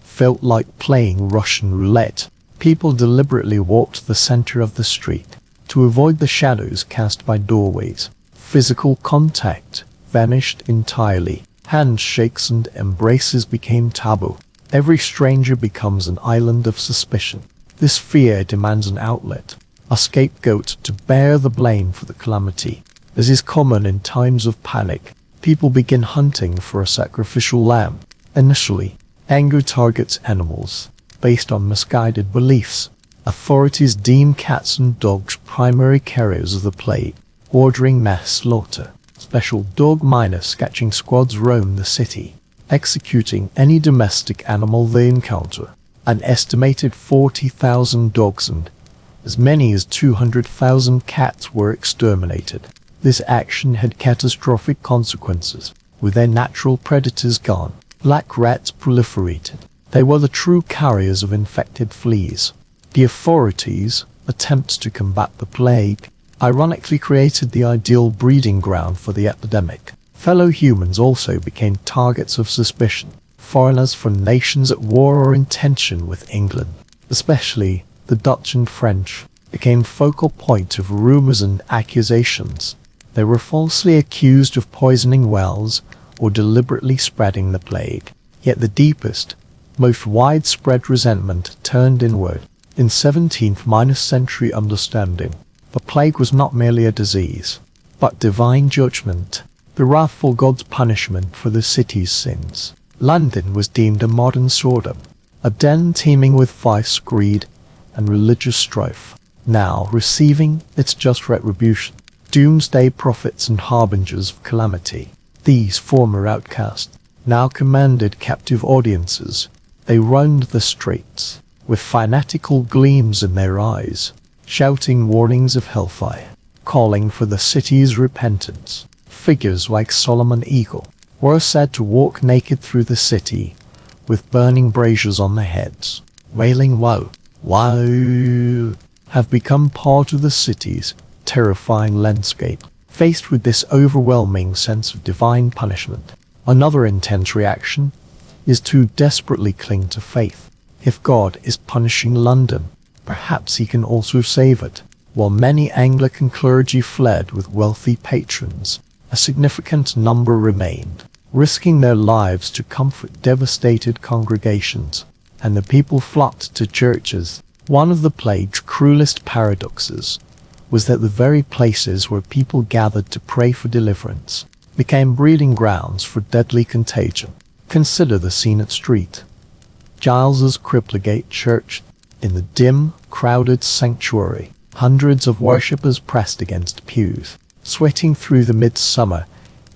felt like playing Russian roulette. People deliberately walked the center of the street to avoid the shadows cast by doorways. Physical contact vanished entirely. Handshakes and embraces became taboo. Every stranger becomes an island of suspicion. This fear demands an outlet, a scapegoat to bear the blame for the calamity. As is common in times of panic, people begin hunting for a sacrificial lamb. Initially, anger targets animals, based on misguided beliefs. Authorities deemed cats and dogs primary carriers of the plague, ordering mass slaughter. Special dog miners catching squads roamed the city, executing any domestic animal they encounter. An estimated 40,000 dogs and as many as 200,000 cats were exterminated. This action had catastrophic consequences. With their natural predators gone, black rats proliferated. They were the true carriers of infected fleas. The authorities' attempts to combat the plague ironically created the ideal breeding ground for the epidemic. Fellow humans also became targets of suspicion. Foreigners from nations at war or in tension with England, especially the Dutch and French, became focal point of rumors and accusations. They were falsely accused of poisoning wells or deliberately spreading the plague. Yet the deepest, most widespread resentment turned inward. In 17th century understanding, the plague was not merely a disease, but divine judgment, the wrathful God's punishment for the city's sins. London was deemed a modern Sodom, a den teeming with vice, greed, and religious strife, now receiving its just retribution. Doomsday prophets and harbingers of calamity, these former outcasts, now commanded captive audiences. They roamed the streets, with fanatical gleams in their eyes, shouting warnings of hellfire, calling for the city's repentance. Figures like Solomon Eagle were said to walk naked through the city, with burning braziers on their heads, wailing woe, woe, have become part of the city's terrifying landscape. Faced with this overwhelming sense of divine punishment, another intense reaction is to desperately cling to faith. If God is punishing London, perhaps he can also save it. While many Anglican clergy fled with wealthy patrons, a significant number remained, risking their lives to comfort devastated congregations, and the people flocked to churches. One of the plague's cruelest paradoxes was that the very places where people gathered to pray for deliverance became breeding grounds for deadly contagion. Consider the scene at St. Giles's Cripplegate Church. In the dim, crowded sanctuary, hundreds of worshippers pressed against pews, sweating through the midsummer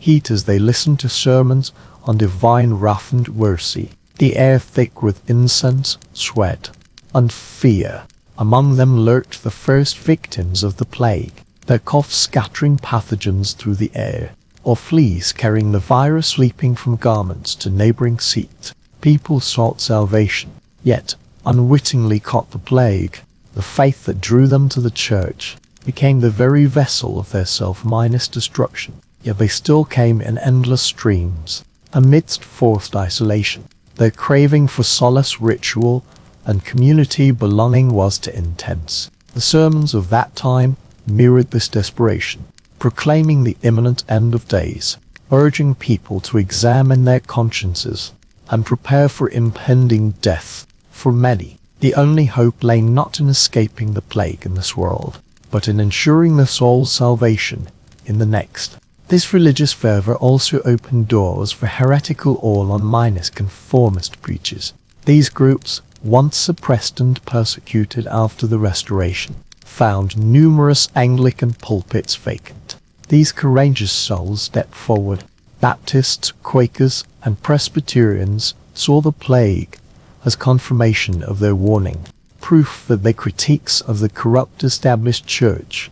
heat as they listened to sermons on divine wrath and mercy, the air thick with incense, sweat, and fear. Among them lurked the first victims of the plague, their coughs scattering pathogens through the air, or fleas carrying the virus leaping from garments to neighboring seats. People sought salvation, yet unwittingly caught the plague. The faith that drew them to the church became the very vessel of their self-minus destruction. Yet they still came in endless streams, amidst forced isolation. Their craving for solace, ritual, and community belonging was too intense. The sermons of that time mirrored this desperation, proclaiming the imminent end of days, urging people to examine their consciences and prepare for impending death. For many, the only hope lay not in escaping the plague in this world, but in ensuring the soul's salvation in the next. This religious fervor also opened doors for heretical or non-minus conformist preachers. These groups, once suppressed and persecuted after the Restoration, found numerous Anglican pulpits vacant. These courageous souls stepped forward. Baptists, Quakers, and Presbyterians saw the plague as confirmation of their warning, proof that their critiques of the corrupt established church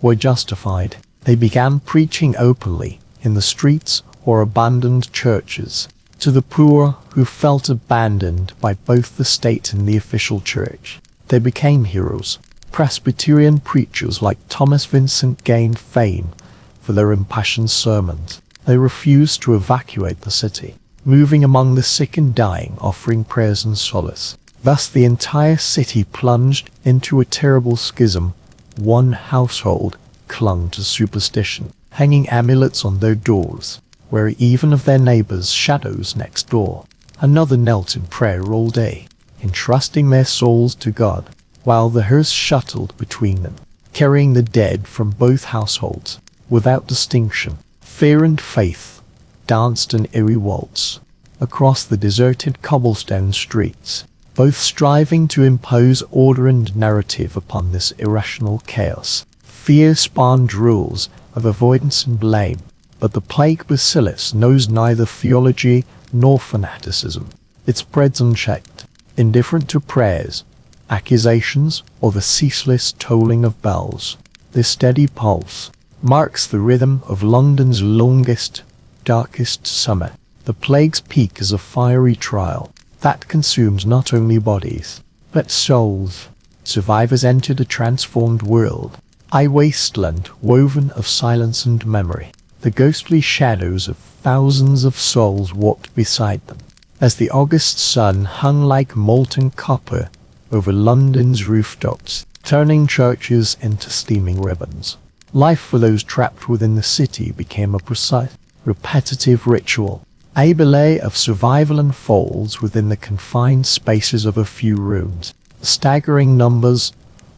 were justified. They began preaching openly in the streets or abandoned churches to the poor who felt abandoned by both the state and the official church. They became heroes. Presbyterian preachers like Thomas Vincent gained fame for their impassioned sermons. They refused to evacuate the city, moving among the sick and dying, offering prayers and solace. Thus the entire city plunged into a terrible schism. One household clung to superstition, hanging amulets on their doors, wary even of their neighbors' shadows next door. Another knelt in prayer all day, entrusting their souls to God, while the hearse shuttled between them, carrying the dead from both households, without distinction. Fear and faith danced an eerie waltz across the deserted cobblestone streets. both striving to impose order and narrative upon this irrational chaos. Fear spawned rules of avoidance and blame, but the plague bacillus knows neither theology nor fanaticism. It spreads unchecked, indifferent to prayers, accusations, or the ceaseless tolling of bells. This steady pulse marks the rhythm of London's longest, darkest summer. The plague's peak is a fiery trial that consumes not only bodies, but souls. Survivors entered a transformed world, a wasteland woven of silence and memory. The ghostly shadows of thousands of souls walked beside them, as the August sun hung like molten copper over London's rooftops, turning churches into steaming ribbons. Life for those trapped within the city became a precise, repetitive ritual, a ballet of survival unfolds within the confined spaces of a few rooms. The staggering numbers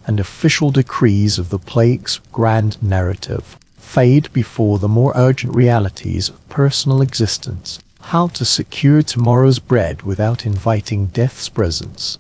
and official decrees of the plague's grand narrative fade before the more urgent realities of personal existence. How to secure tomorrow's bread without inviting death's presence.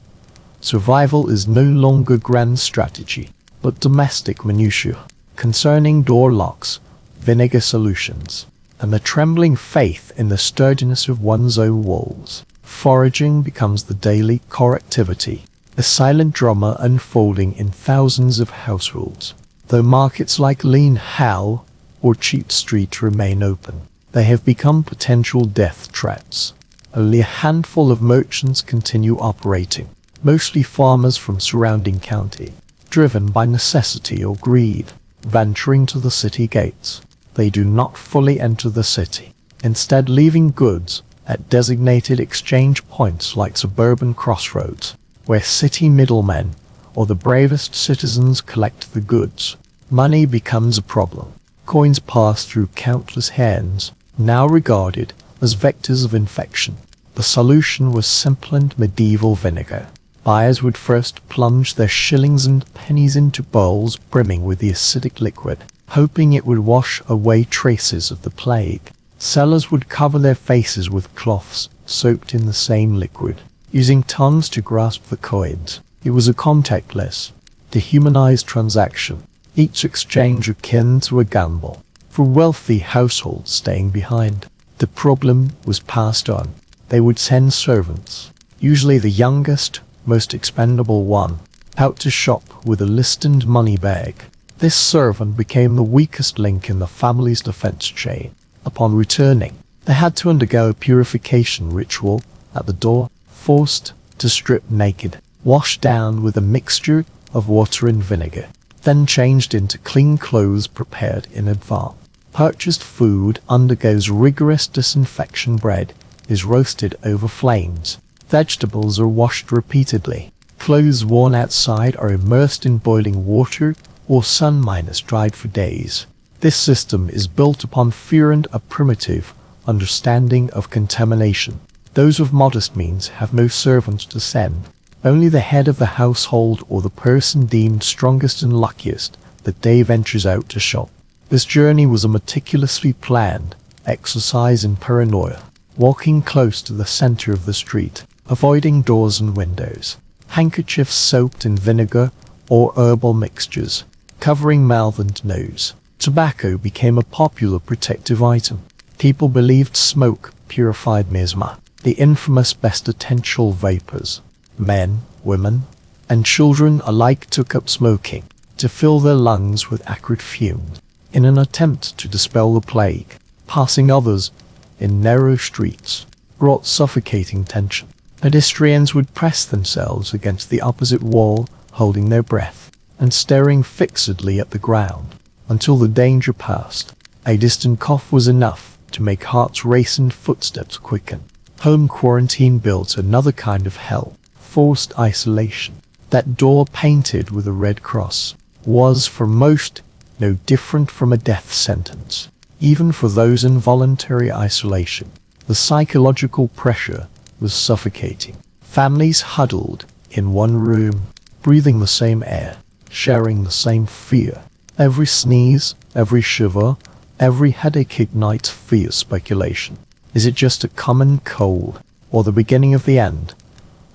Survival is no longer grand strategy, but domestic minutiae, concerning door locks, vinegar solutions, and the trembling faith in the sturdiness of one's own walls. Foraging becomes the daily core activity, a silent drama unfolding in thousands of households. Though markets like Lean Hall or Cheap Street remain open, they have become potential death traps. Only a handful of merchants continue operating, mostly farmers from surrounding county, driven by necessity or greed. Venturing to the city gates, they do not fully enter the city, instead leaving goods at designated exchange points like suburban crossroads, where city middlemen or the bravest citizens collect the goods. Money becomes a problem. Coins pass through countless hands, now regarded as vectors of infection. The solution was simple and medieval vinegar. Buyers would first plunge their shillings and pennies into bowls brimming with the acidic liquid, hoping it would wash away traces of the plague. Sellers would cover their faces with cloths soaked in the same liquid, using tongues to grasp the coins. It was a contactless, dehumanized transaction, each exchange akin to a gamble, for wealthy households staying behind. The problem was passed on. They would send servants, usually the youngest, most expendable one, out to shop with a list and money bag. This servant became the weakest link in the family's defense chain. Upon returning, they had to undergo a purification ritual at the door, forced to strip naked, washed down with a mixture of water and vinegar, then changed into clean clothes prepared in advance. Purchased food undergoes rigorous disinfection. Bread is roasted over flames. Vegetables are washed repeatedly. Clothes worn outside are immersed in boiling water or sun-dried for days. This system is built upon fear and a primitive understanding of contamination. Those of modest means have no servants to send. Only the head of the household or the person deemed strongest and luckiest that day ventures out to shop. This journey was a meticulously planned exercise in paranoia, walking close to the center of the street, avoiding doors and windows, handkerchiefs soaked in vinegar or herbal mixtures, covering mouth and nose. Tobacco became a popular protective item. People believed smoke purified miasma, the infamous pestilential vapors. Men, women, and children alike took up smoking to fill their lungs with acrid fumes in an attempt to dispel the plague. Passing others in narrow streets brought suffocating tension. Pedestrians would press themselves against the opposite wall, holding their breath and staring fixedly at the ground until the danger passed. A distant cough was enough to make hearts race and footsteps quicken. Home quarantine built another kind of hell. Forced isolation. That door painted with a red cross was for most no different from a death sentence. Even for those in voluntary isolation, the psychological pressure was suffocating. Families huddled in one room, breathing the same air, sharing the same fear. Every sneeze, every shiver, every headache ignites fear speculation. Is it just a common cold, or the beginning of the end?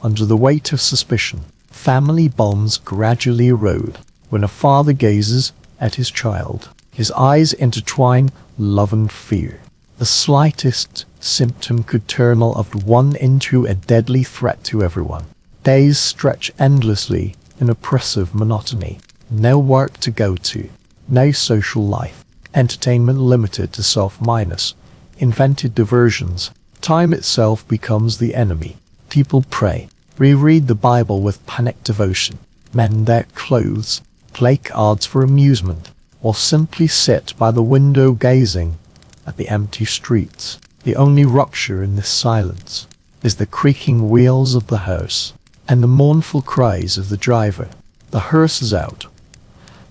under the weight of suspicion. Family bonds gradually erode. When a father gazes at his child, his eyes intertwine love and fear. The slightest symptom could turn all of one into a deadly threat to everyone. Days stretch endlessly in oppressive monotony. No work to go to, no social life, entertainment limited to self-minus, invented diversions. Time itself becomes the enemy. People pray, reread the Bible with panic devotion, mend their clothes, play cards for amusement, or simply sit by the window gazing at the empty streets. The only rupture in this silence is the creaking wheels of the hearse and the mournful cries of the driver. The hearse is out.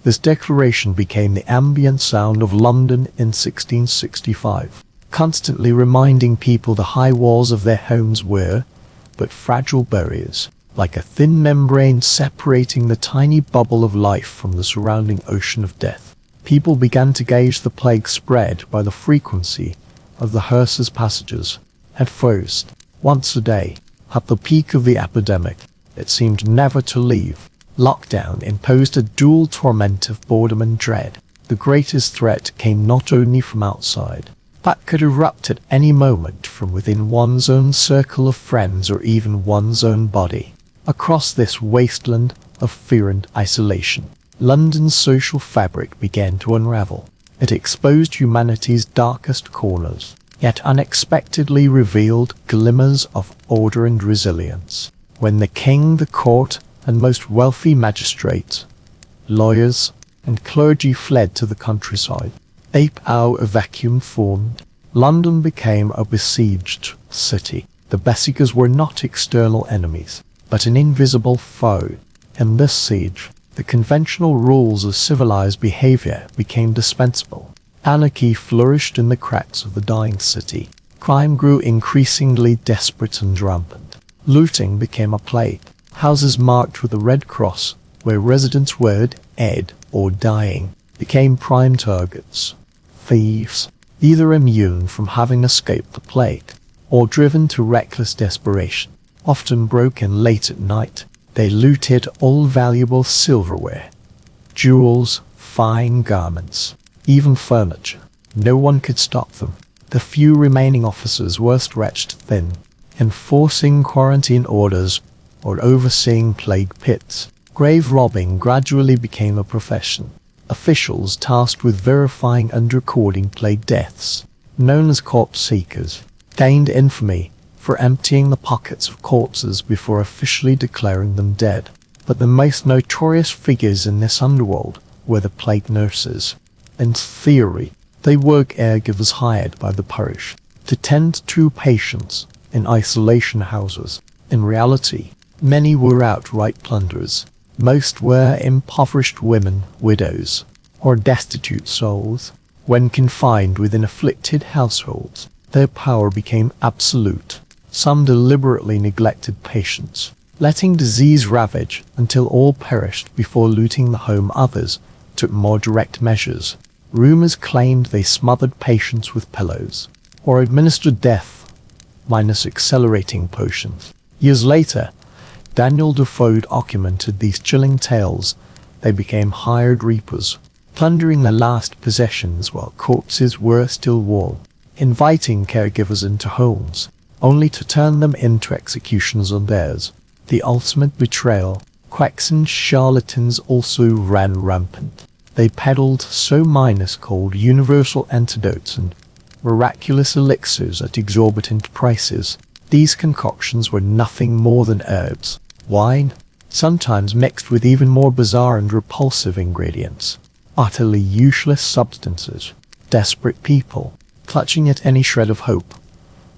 This declaration became the ambient sound of London in 1665, constantly reminding people the high walls of their homes were but fragile barriers, like a thin membrane separating the tiny bubble of life from the surrounding ocean of death. People began to gauge the plague spread by the frequency of the hearse's passages. At first, once a day, at the peak of the epidemic, it seemed never to leave. Lockdown imposed a dual torment of boredom and dread. The greatest threat came not only from outside, but could erupt at any moment from within one's own circle of friends or even one's own body. Across this wasteland of fear and isolation, London's social fabric began to unravel. It exposed humanity's darkest corners, yet unexpectedly revealed glimmers of order and resilience. When the king, the court, and most wealthy magistrates, lawyers, and clergy fled to the countryside, a vacuum formed. London became a besieged city. The besiegers were not external enemies, but an invisible foe. In this siege, the conventional rules of civilized behavior became dispensable. Anarchy flourished in the cracks of the dying city. Crime grew increasingly desperate and rampant. Looting became a plague. Houses marked with a red cross, where residents were dead or dying, became prime targets. Thieves, either immune from having escaped the plague, or driven to reckless desperation, often broke in late at night. They looted all valuable silverware, jewels, fine garments, even furniture. No one could stop them. The few remaining officers were stretched thin, enforcing quarantine orders or overseeing plague pits. Grave robbing gradually became a profession. Officials tasked with verifying and recording plague deaths, known as corpse seekers, gained infamy for emptying the pockets of corpses before officially declaring them dead. But the most notorious figures in this underworld were the plague nurses. In theory, they were caregivers hired by the parish to tend to patients in isolation houses. In reality, many were outright plunderers. Most were impoverished women, widows, or destitute souls. When confined within afflicted households, their power became absolute. Some deliberately neglected patients, letting disease ravage until all perished before looting the home. Others took more direct measures. Rumors claimed they smothered patients with pillows, or administered death minus accelerating potions. Years later, Daniel Defoe documented these chilling tales. They became hired reapers, plundering their last possessions while corpses were still warm, inviting caregivers into homes, only to turn them into executions on theirs. The ultimate betrayal. Quacks and charlatans also ran rampant. They peddled so-minus called universal antidotes and miraculous elixirs at exorbitant prices. These concoctions were nothing more than herbs, wine, sometimes mixed with even more bizarre and repulsive ingredients. Utterly useless substances. Desperate people, clutching at any shred of hope,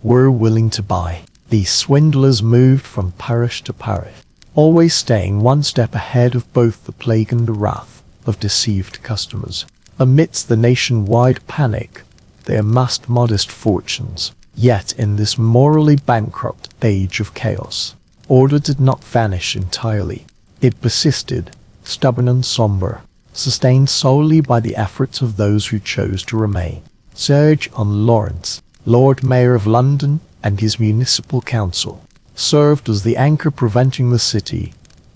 were willing to buy. These swindlers moved from parish to parish, always staying one step ahead of both the plague and the wrath of deceived customers. Amidst the nationwide panic, they amassed modest fortunes. Yet in this morally bankrupt age of chaos, order did not vanish entirely. It persisted, stubborn and somber, sustained solely by the efforts of those who chose to remain. Sir John Lawrence, Lord Mayor of London, and his municipal council, served as the anchor preventing the city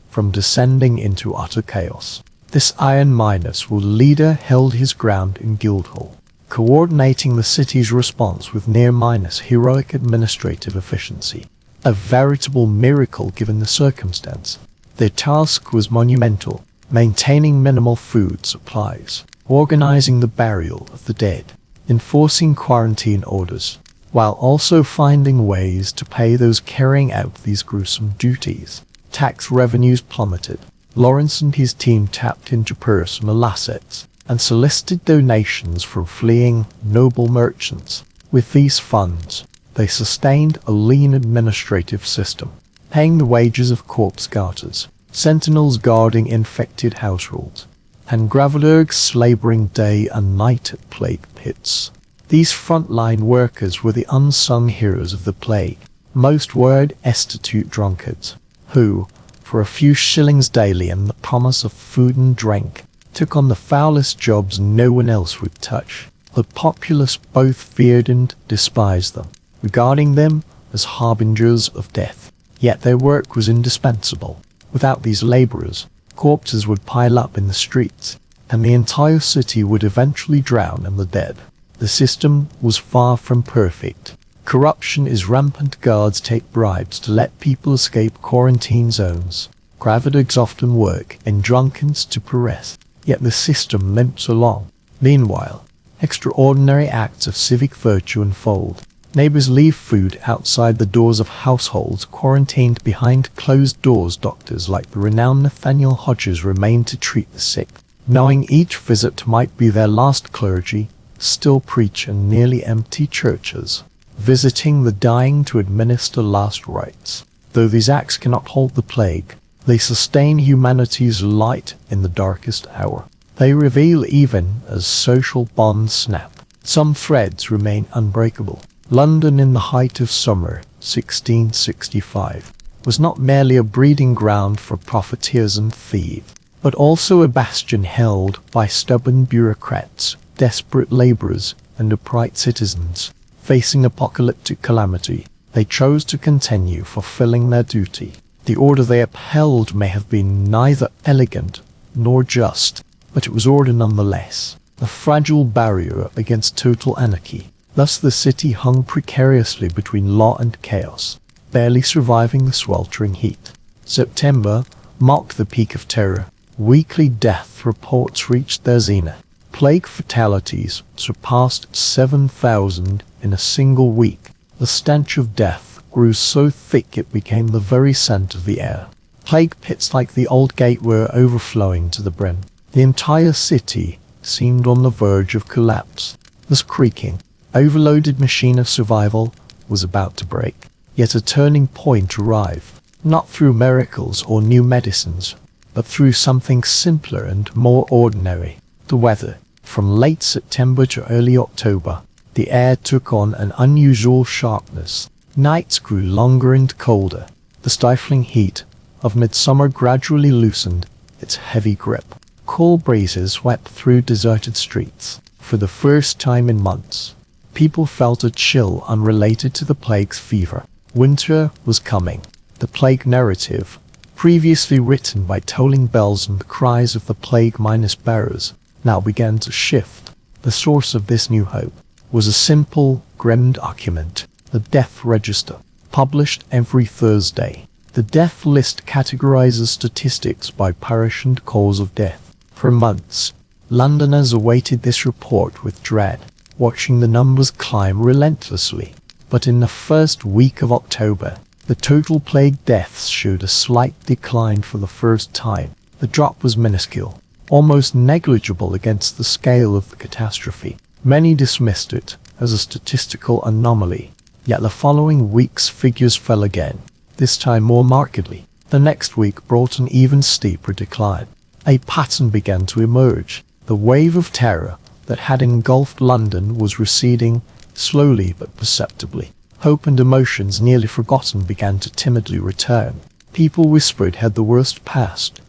from descending into utter chaos. This iron-minded leader held his ground in Guildhall, coordinating the city's response with heroic administrative efficiency. A veritable miracle given the circumstance. Their task was monumental, maintaining minimal food supplies, organizing the burial of the dead, enforcing quarantine orders, while also finding ways to pay those carrying out these gruesome duties. Tax revenues plummeted. Lawrence and his team tapped into personal assets and solicited donations from fleeing noble merchants. With these funds, they sustained a lean administrative system, paying the wages of corpse guarders, sentinels guarding infected households, and gravelergs laboring day and night at plague pits. These frontline workers were the unsung heroes of the plague. Most were destitute drunkards, who, for a few shillings daily and the promise of food and drink, took on the foulest jobs no one else would touch. The populace both feared and despised them, regarding them as harbingers of death. Yet their work was indispensable. Without these laborers, corpses would pile up in the streets, and the entire city would eventually drown in the dead. The system was far from perfect. Corruption is rampant. Guards take bribes to let people escape quarantine zones. Gravelergs often work in drunkenness to progress, yet the system limps along. Meanwhile, extraordinary acts of civic virtue unfold. Neighbors leave food outside the doors of households quarantined behind closed doors. Doctors like the renowned Nathaniel Hodges remain to treat the sick, knowing each visit might be their last. Clergy still preach in nearly empty churches, visiting the dying to administer last rites. Though these acts cannot halt the plague, they sustain humanity's light in the darkest hour. They reveal even as social bonds snap. Some threads remain unbreakable. London in the height of summer, 1665, was not merely a breeding ground for profiteers and thieves, but also a bastion held by stubborn bureaucrats, desperate laborers, and upright citizens. Facing apocalyptic calamity, they chose to continue fulfilling their duty. The order they upheld may have been neither elegant nor just, but it was order nonetheless, a fragile barrier against total anarchy. Thus the city hung precariously between law and chaos, barely surviving the sweltering heat. September marked the peak of terror. Weekly death reports reached their zenith. Plague fatalities surpassed 7,000 in a single week. The stench of death grew so thick it became the very scent of the air. Plague pits like the old gate were overflowing to the brim. The entire city seemed on the verge of collapse. This creaking, overloaded machine of survival was about to break. Yet a turning point arrived, not through miracles or new medicines, but through something simpler and more ordinary. The weather. From late September to early October, the air took on an unusual sharpness. Nights grew longer and colder. The stifling heat of midsummer gradually loosened its heavy grip. Cool breezes swept through deserted streets. For the first time in months, people felt a chill unrelated to the plague's fever. Winter was coming. The plague narrative, previously written by tolling bells and the cries of the plague-minus bearers, now began to shift. The source of this new hope was a simple, grim document, the death register, published every Thursday. The death list categorizes statistics by parish and cause of death. For months, Londoners awaited this report with dread, watching the numbers climb relentlessly. But in the first week of October, the total plague deaths showed a slight decline for the first time. The drop was minuscule, almost negligible against the scale of the catastrophe. Many dismissed it as a statistical anomaly, yet the following week's figures fell again, this time more markedly. The next week brought an even steeper decline. A pattern began to emerge. The wave of terror that had engulfed London was receding, slowly but perceptibly. Hope and emotions nearly forgotten began to timidly return. People whispered had the worst passed.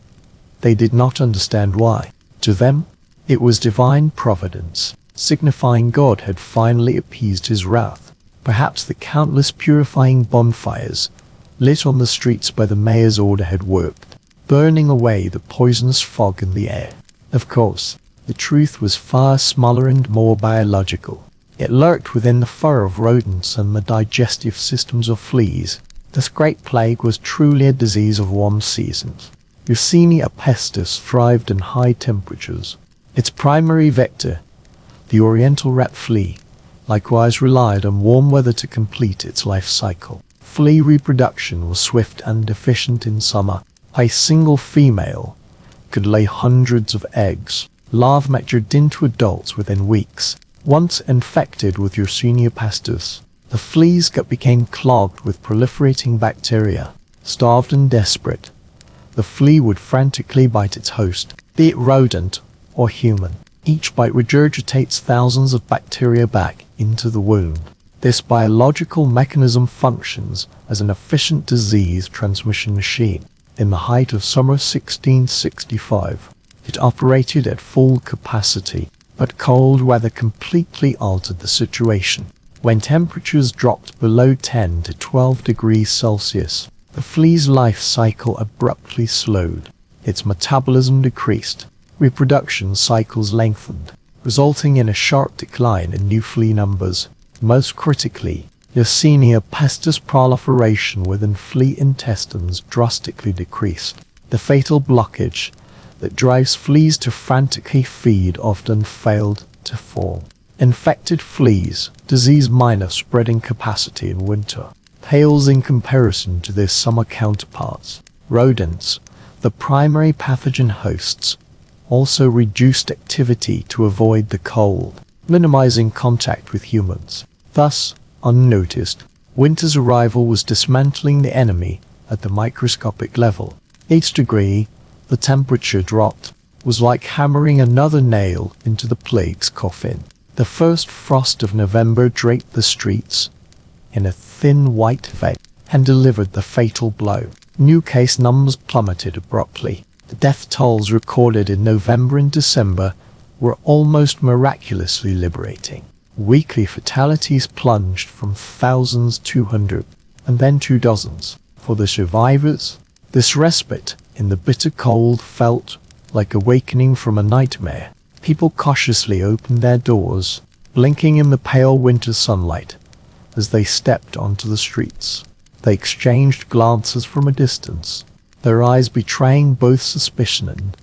They did not understand why. To them, it was divine providence, signifying God had finally appeased his wrath. Perhaps the countless purifying bonfires lit on the streets by the mayor's order, had worked, burning away the poisonous fog in the air. Of course, the truth was far smaller and more biological. It lurked within the fur of rodents and the digestive systems of fleas. This great plague was truly a disease of warm seasons. Yersinia pestis thrived in high temperatures. Its primary vector, the oriental rat flea, likewise relied on warm weather to complete its life cycle. Flea reproduction was swift and efficient in summer. A single female could lay hundreds of eggs. Larvae matured into adults within weeks. Once infected with Yersinia pestis, the flea's gut became clogged with proliferating bacteria. Starved and desperate, the flea would frantically bite its host, be it rodent or human. Each bite regurgitates thousands of bacteria back into the wound. This biological mechanism functions as an efficient disease transmission machine. In the height of summer 1665, it operated at full capacity, but cold weather completely altered the situation. When temperatures dropped below 10 to 12 degrees Celsius, the flea's life cycle abruptly slowed. Its metabolism decreased. Reproduction cycles lengthened, resulting in a sharp decline in new flea numbers. Most critically, Yersinia pestis proliferation within flea intestines drastically decreased. The fatal blockage that drives fleas to frantically feed often failed to fall. Infected fleas, disease minus spreading capacity in winter, pales in comparison to their summer counterparts. Rodents, the primary pathogen hosts, also reduced activity to avoid the cold, minimizing contact with humans. Thus, unnoticed, winter's arrival was dismantling the enemy at the microscopic level. Each degree the temperature dropped was like hammering another nail into the plague's coffin. The first frost of November draped the streets in a thin white veil and delivered the fatal blow. New case numbers plummeted abruptly. The death tolls recorded in November and December were almost miraculously liberating. Weekly fatalities plunged from thousands to hundreds, and then to dozens. For the survivors, this respite in the bitter cold felt like awakening from a nightmare. People cautiously opened their doors, blinking in the pale winter sunlight as they stepped onto the streets. They exchanged glances from a distance, their eyes betraying both suspicion and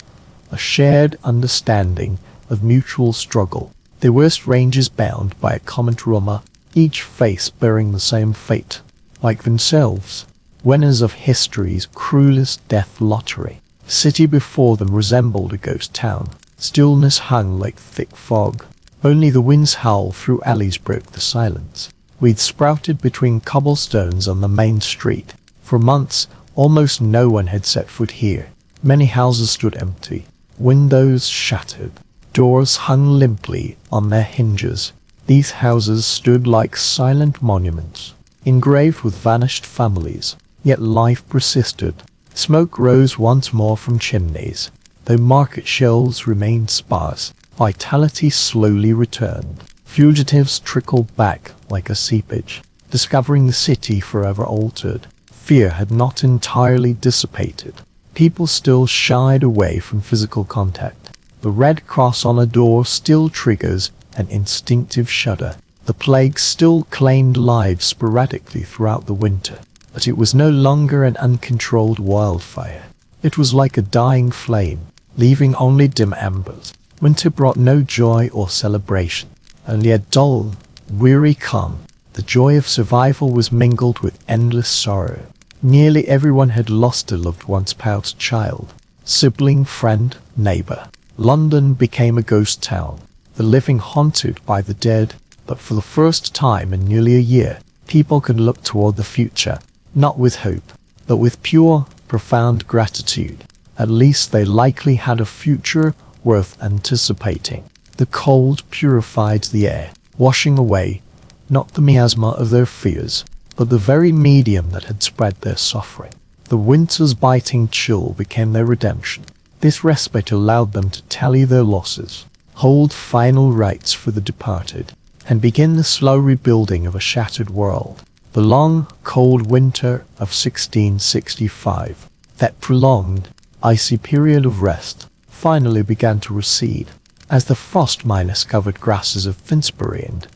a shared understanding of mutual struggle. They were strangers bound by a common trauma, each face bearing the same fate. Like themselves, winners of history's cruelest death lottery. The city before them resembled a ghost town. Stillness hung like thick fog. Only the wind's howl through alleys broke the silence. We'd sprouted between cobblestones on the main street. For months, almost no one had set foot here. Many houses stood empty, windows shattered, doors hung limply on their hinges. These houses stood like silent monuments, engraved with vanished families. Yet life persisted. Smoke rose once more from chimneys. Though market shelves remained sparse, vitality slowly returned. Fugitives trickled back like a seepage, discovering the city forever altered. Fear had not entirely dissipated. People still shied away from physical contact. The red cross on a door still triggers an instinctive shudder. The plague still claimed lives sporadically throughout the winter, but it was no longer an uncontrolled wildfire. It was like a dying flame, leaving only dim embers. Winter brought no joy or celebration, only a dull, weary calm. The joy of survival was mingled with endless sorrow. Nearly everyone had lost a loved one's past child, sibling, friend, neighbor. London became a ghost town, the living haunted by the dead. But for the first time in nearly a year, people could look toward the future, not with hope, but with pure, profound gratitude. At least they likely had a future worth anticipating. The cold purified the air, washing away not the miasma of their fears, but the very medium that had spread their suffering. The winter's biting chill became their redemption. This respite allowed them to tally their losses, hold final rites for the departed, and begin the slow rebuilding of a shattered world. The long, cold winter of 1665, that prolonged, icy period of rest, finally began to recede, as the frost-covered grasses of Finsbury and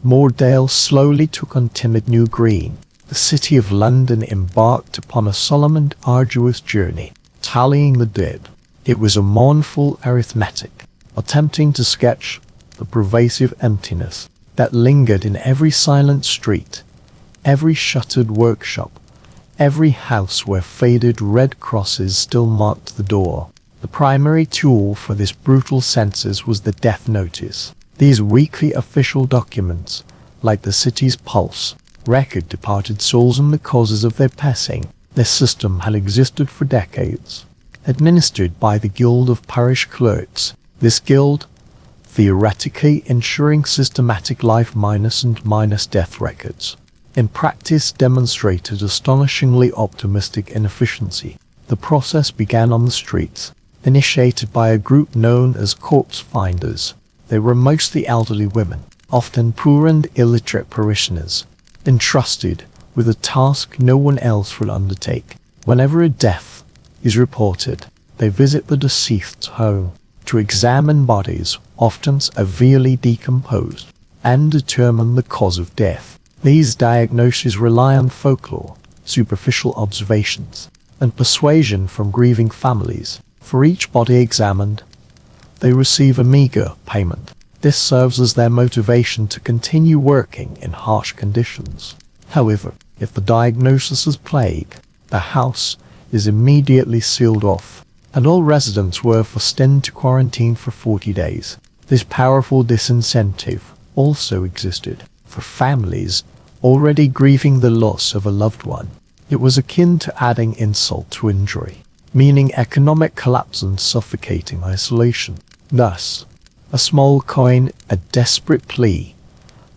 Moordale slowly took on timid new green. The city of London embarked upon a solemn and arduous journey, tallying the dead. It was a mournful arithmetic, attempting to sketch the pervasive emptiness that lingered in every silent street, every shuttered workshop, every house where faded red crosses still marked the door. The primary tool for this brutal census was the death notice. These weekly official documents, like the city's pulse, record departed souls and the causes of their passing. This system had existed for decades. Administered by the Guild of Parish Clerks, this guild, theoretically ensuring systematic life minus death records, in practice demonstrated astonishingly optimistic inefficiency. The process began on the streets, initiated by a group known as corpse finders. They were mostly elderly women, often poor and illiterate parishioners, entrusted with a task no one else would undertake. Whenever a death is reported, they visit the deceased's home to examine bodies, often severely decomposed, and determine the cause of death. These diagnoses rely on folklore, superficial observations, and persuasion from grieving families. For each body examined, they receive a meager payment. This serves as their motivation to continue working in harsh conditions. However, if the diagnosis is plague, the house is immediately sealed off, and all residents were forced into quarantine for 40 days. This powerful disincentive also existed for families already grieving the loss of a loved one. It was akin to adding insult to injury, meaning economic collapse and suffocating isolation. Thus, a small coin, a desperate plea,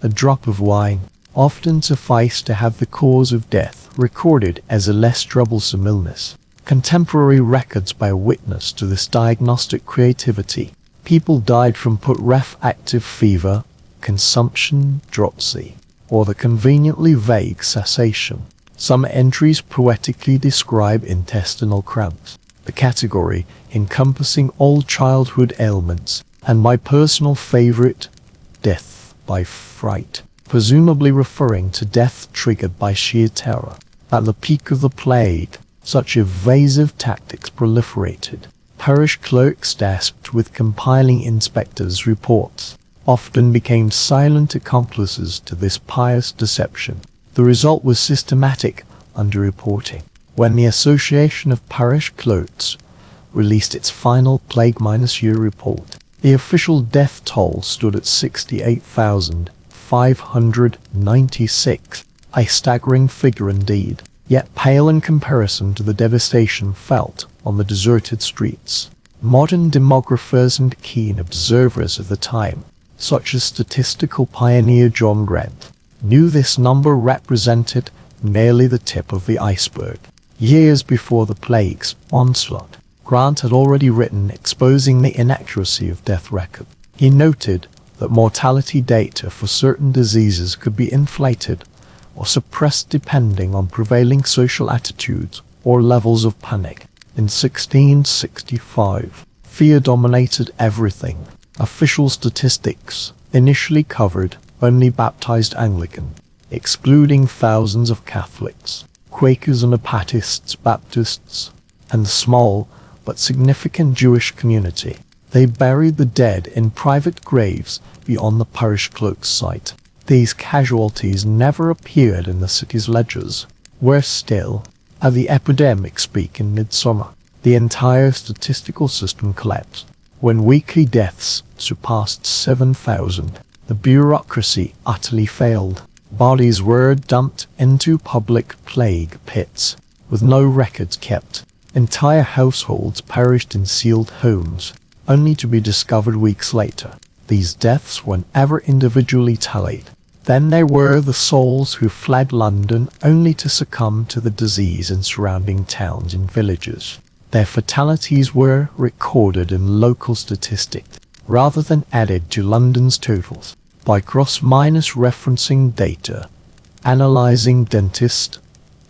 a drop of wine, often sufficed to have the cause of death recorded as a less troublesome illness. Contemporary records bear witness to this diagnostic creativity. People died from putrefacive fever, consumption, dropsy, or the conveniently vague cessation. Some entries poetically describe intestinal cramps, the category encompassing all childhood ailments, and my personal favorite, death by fright, presumably referring to death triggered by sheer terror. At the peak of the plague, such evasive tactics proliferated. Parish clerks tasked with compiling inspectors' reports often became silent accomplices to this pious deception. The result was systematic underreporting. When the Association of Parish Clerks released its final plague-year report, the official death toll stood at 68,596, a staggering figure indeed, yet pale in comparison to the devastation felt on the deserted streets. Modern demographers and keen observers of the time, such as statistical pioneer John Grant, knew this number represented merely the tip of the iceberg. Years before the plague's onslaught, Grant had already written exposing the inaccuracy of death record. He noted that mortality data for certain diseases could be inflated or suppressed depending on prevailing social attitudes or levels of panic. In 1665, fear dominated everything. Official statistics initially covered only baptized Anglican, excluding thousands of Catholics, Quakers and Apatists, Baptists, and the small but significant Jewish community. They buried the dead in private graves beyond the parish clerk's site. These casualties never appeared in the city's ledgers. Worse still, at the epidemic's peak in midsummer, the entire statistical system collapsed. When weekly deaths surpassed 7,000, the bureaucracy utterly failed. Bodies were dumped into public plague pits, with no records kept. Entire households perished in sealed homes, only to be discovered weeks later. These deaths were never individually tallied. Then there were the souls who fled London only to succumb to the disease in surrounding towns and villages. Their fatalities were recorded in local statistics, rather than added to London's totals. By cross-referencing data analyzing dentist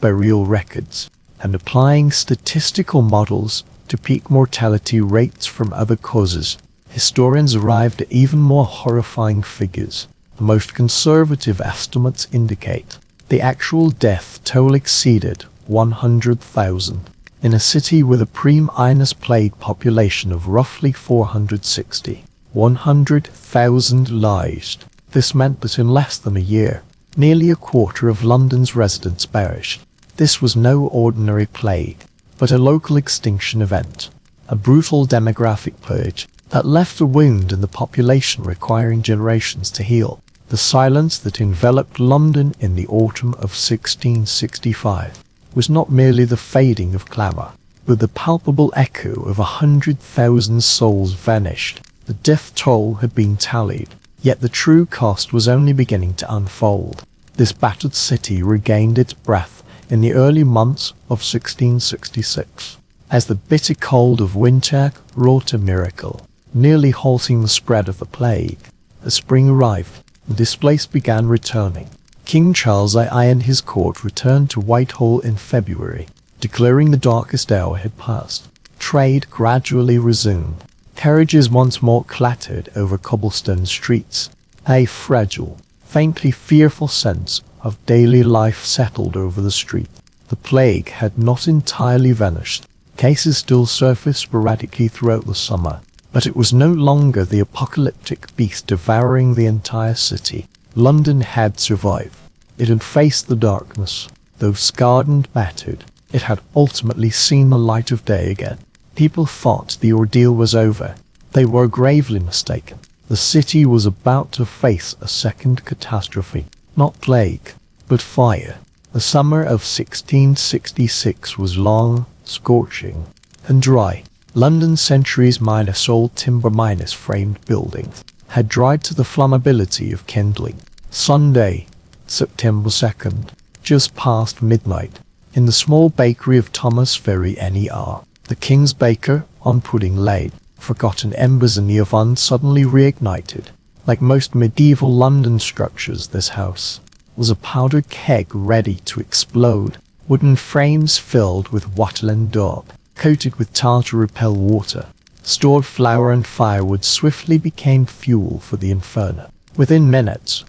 burial records, and applying statistical models to peak mortality rates from other causes, historians arrived at even more horrifying figures. The most conservative estimates indicate the actual death toll exceeded 100,000. In a city with a pre-minus plague population of roughly 460, 100,000 lives. This meant that in less than a year, nearly a quarter of London's residents perished. This was no ordinary plague, but a local extinction event, a brutal demographic purge that left a wound in the population requiring generations to heal. The silence that enveloped London in the autumn of 1665 was not merely the fading of clamour, but the palpable echo of 100,000 souls vanished. The death toll had been tallied, yet the true cost was only beginning to unfold. This battered city regained its breath in the early months of 1666, as the bitter cold of winter wrought a miracle, nearly halting the spread of the plague. As spring arrived, the displaced began returning. King Charles II and his court returned to Whitehall in February, declaring the darkest hour had passed. Trade gradually resumed. Carriages once more clattered over cobblestone streets. A fragile, faintly fearful sense of daily life settled over the street. The plague had not entirely vanished. Cases still surfaced sporadically throughout the summer, but it was no longer the apocalyptic beast devouring the entire city. London had survived. It had faced the darkness. Though scarred and battered, it had ultimately seen the light of day again. People thought the ordeal was over. They were gravely mistaken. The city was about to face a second catastrophe. Not plague, but fire. The summer of 1666 was long, scorching, and dry. London's centuries-minus old timber-minus framed buildings had dried to the flammability of kindling. Sunday, September 2nd, just past midnight, in the small bakery of Thomas Ferry Ner, the king's baker, on pudding laid, forgotten embers in the oven suddenly reignited. Like most medieval London structures, this house was a powder keg ready to explode. Wooden frames filled with wattle and daub, coated with tar to repel water. Stored flour and firewood swiftly became fuel for the inferno. Within minutes,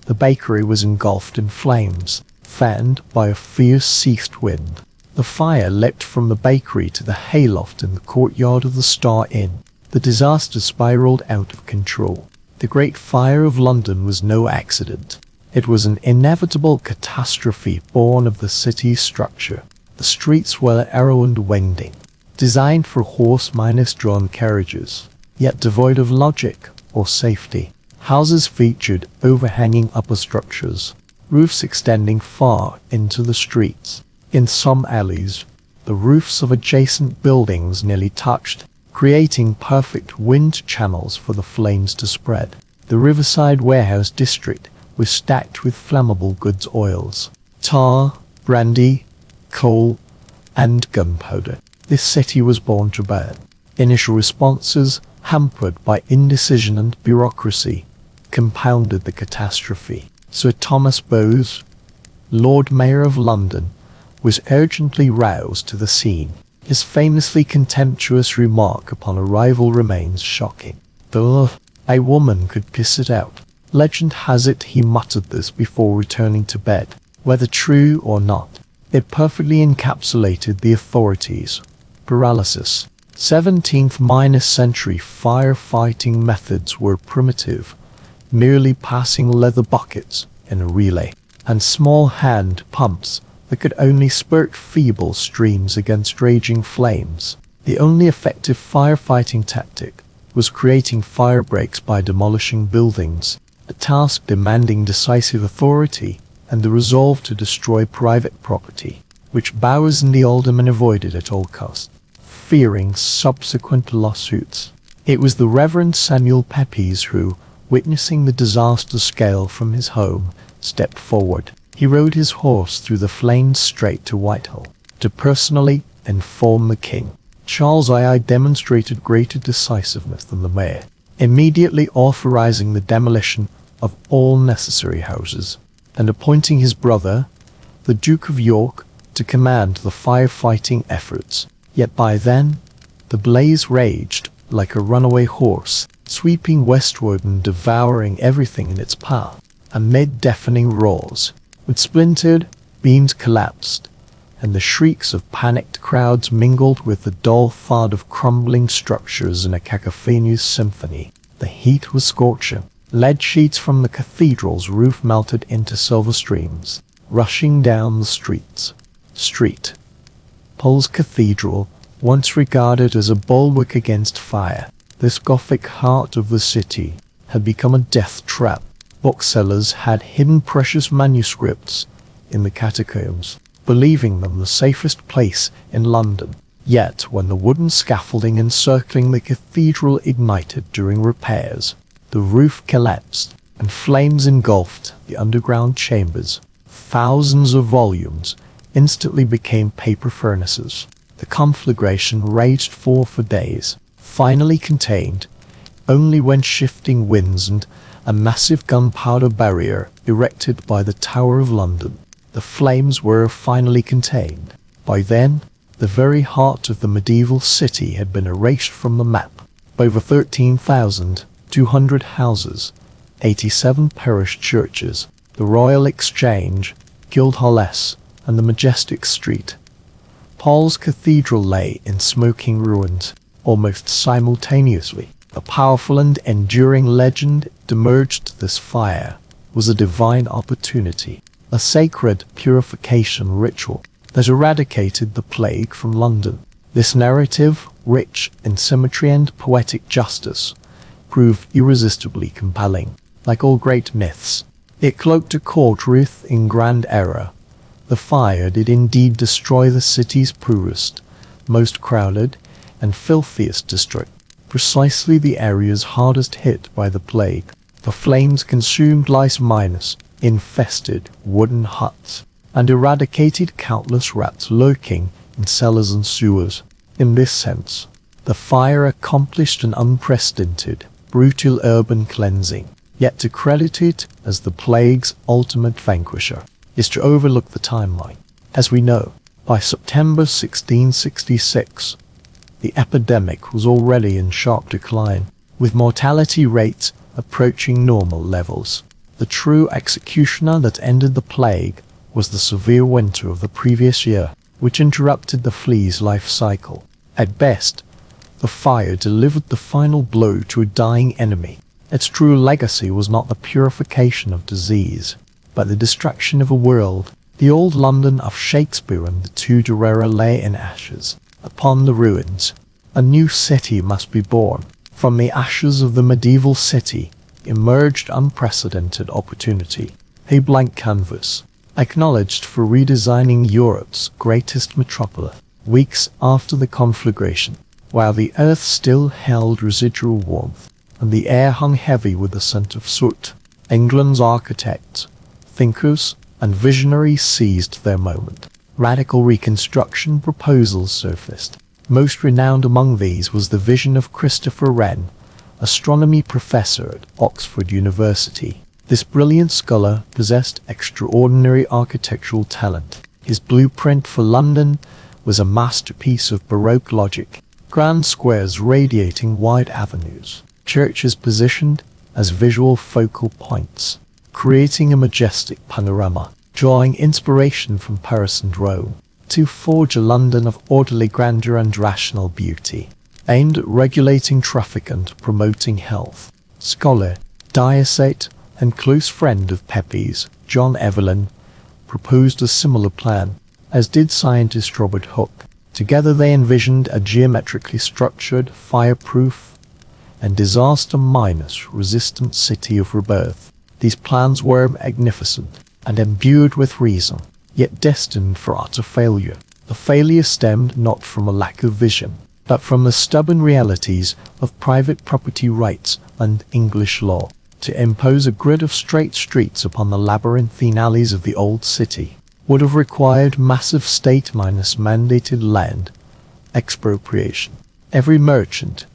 the bakery was engulfed in flames, fanned by a fierce east wind. The fire leapt from the bakery to the hayloft in the courtyard of the Star Inn. The disaster spiraled out of control. The Great Fire of London was no accident. It was an inevitable catastrophe born of the city's structure. The streets were narrow and winding, designed for horse-drawn carriages, yet devoid of logic or safety. Houses featured overhanging upper structures, roofs extending far into the streets. In some alleys, the roofs of adjacent buildings nearly touched, creating perfect wind channels for the flames to spread. The Riverside warehouse district was stacked with flammable goods oils, tar, brandy, coal, and gunpowder. This city was born to burn. Initial responses, hampered by indecision and bureaucracy, compounded the catastrophe. Sir Thomas Bowes, Lord Mayor of London, was urgently roused to the scene. His famously contemptuous remark upon arrival remains shocking. "Ugh, a woman could piss it out." Legend has it he muttered this before returning to bed. Whether true or not, it perfectly encapsulated the authorities' paralysis. 17th-century firefighting methods were primitive, merely passing leather buckets in a relay, and small hand pumps that could only spurt feeble streams against raging flames. The only effective firefighting tactic was creating fire breaks by demolishing buildings, a task demanding decisive authority and the resolve to destroy private property, which Bowers and the aldermen avoided at all costs, fearing subsequent lawsuits. It was the Reverend Samuel Pepys who, witnessing the disaster scale from his home, stepped forward. He rode his horse through the flames straight to Whitehall, to personally inform the king. Charles II demonstrated greater decisiveness than the mayor, immediately authorizing the demolition of all necessary houses. and appointing his brother, the Duke of York, to command the firefighting efforts. Yet by then, the blaze raged like a runaway horse, sweeping westward and devouring everything in its path. Amid deafening roars, with splintered beams collapsed, and the shrieks of panicked crowds mingled with the dull thud of crumbling structures in a cacophonous symphony. The heat was scorching. Lead sheets from the cathedral's roof melted into silver streams, rushing down the street. Paul's Cathedral, once regarded as a bulwark against fire, this Gothic heart of the city, had become a death trap. Booksellers had hidden precious manuscripts in the catacombs, believing them the safest place in London. Yet, when the wooden scaffolding encircling the cathedral ignited during repairs, the roof collapsed, and flames engulfed the underground chambers. Thousands of volumes instantly became paper furnaces. The conflagration raged for days, finally contained only when shifting winds and a massive gunpowder barrier erected by the Tower of London. The flames were finally contained. By then, the very heart of the medieval city had been erased from the map. Over 13,200 houses, 87 parish churches, the Royal Exchange, Guildhall S, and the majestic street. Paul's Cathedral lay in smoking ruins, almost simultaneously. A powerful and enduring legend emerged. This fire was a divine opportunity, a sacred purification ritual that eradicated the plague from London. This narrative, rich in symmetry and poetic justice, proved irresistibly compelling. Like all great myths, it cloaked a core truth in grand error. The fire did indeed destroy the city's poorest, most crowded, and filthiest district, precisely the areas hardest hit by the plague. The flames consumed lice-minus infested wooden huts, and eradicated countless rats lurking in cellars and sewers. In this sense, the fire accomplished an unprecedented, brutal urban cleansing. Yet to credit it as the plague's ultimate vanquisher is to overlook the timeline. As we know, by September 1666, the epidemic was already in sharp decline, with mortality rates approaching normal levels. The true executioner that ended the plague was the severe winter of the previous year, which interrupted the flea's life cycle. At best, the fire delivered the final blow to a dying enemy. Its true legacy was not the purification of disease, but the destruction of a world. The old London of Shakespeare and the Tudor era lay in ashes. Upon the ruins, a new city must be born. From the ashes of the medieval city emerged unprecedented opportunity, a blank canvas, acknowledged for redesigning Europe's greatest metropolis. Weeks after the conflagration, while the earth still held residual warmth, and the air hung heavy with the scent of soot, England's architects, thinkers, and visionaries seized their moment. Radical reconstruction proposals surfaced. Most renowned among these was the vision of Christopher Wren, astronomy professor at Oxford University. This brilliant scholar possessed extraordinary architectural talent. His blueprint for London was a masterpiece of Baroque logic. Grand squares radiating wide avenues, churches positioned as visual focal points, creating a majestic panorama, drawing inspiration from Paris and Rome, to forge a London of orderly grandeur and rational beauty, aimed at regulating traffic and promoting health. Scholar, diocese, and close friend of Pepys, John Evelyn, proposed a similar plan, as did scientist Robert Hooke. Together they envisioned a geometrically structured, fireproof, and disaster-resistant city of rebirth. These plans were magnificent and imbued with reason, yet destined for utter failure. The failure stemmed not from a lack of vision, but from the stubborn realities of private property rights and English law. To impose a grid of straight streets upon the labyrinthine alleys of the old city would have required massive state-mandated land expropriation. Every merchant,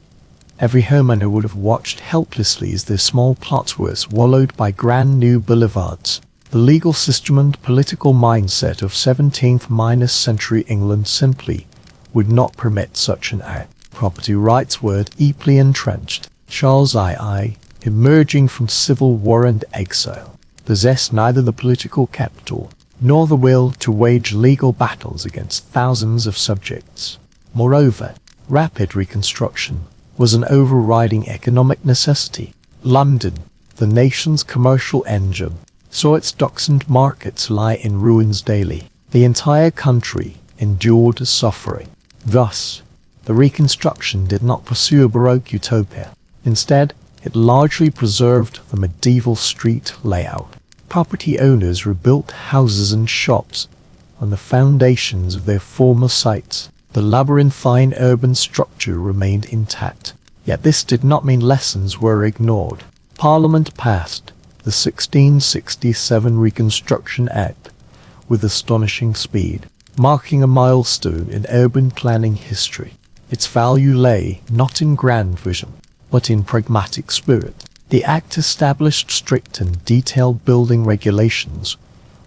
every homeowner would have watched helplessly as their small plots were swallowed by grand new boulevards. The legal system and political mindset of 17th-century England simply would not permit such an act. Property rights were deeply entrenched. Charles II, emerging from civil war and exile, possessed neither the political capital nor the will to wage legal battles against thousands of subjects. Moreover, rapid reconstruction was an overriding economic necessity. London, the nation's commercial engine, saw its docks and markets lie in ruins daily. The entire country endured suffering. Thus, the reconstruction did not pursue a Baroque utopia. Instead, it largely preserved the medieval street layout. Property owners rebuilt houses and shops on the foundations of their former sites. The labyrinthine urban structure remained intact. Yet this did not mean lessons were ignored. Parliament passed the 1667 Reconstruction Act with astonishing speed, marking a milestone in urban planning history. Its value lay not in grand vision, but in pragmatic spirit. The Act established strict and detailed building regulations,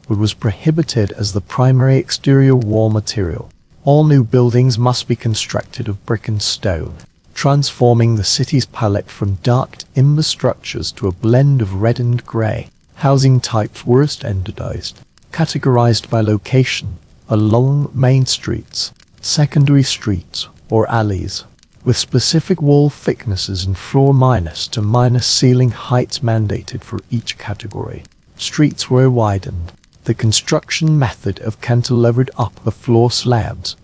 which was prohibited as the primary exterior wall material. All new buildings must be constructed of brick and stone, transforming the city's palette from dark timber structures to a blend of red and grey. Housing types were standardized, categorized by location along main streets, secondary streets, or alleys, with specific wall thicknesses and floor minus to minus ceiling heights mandated for each category. Streets were widened. The construction method of cantilevered upper floor slabs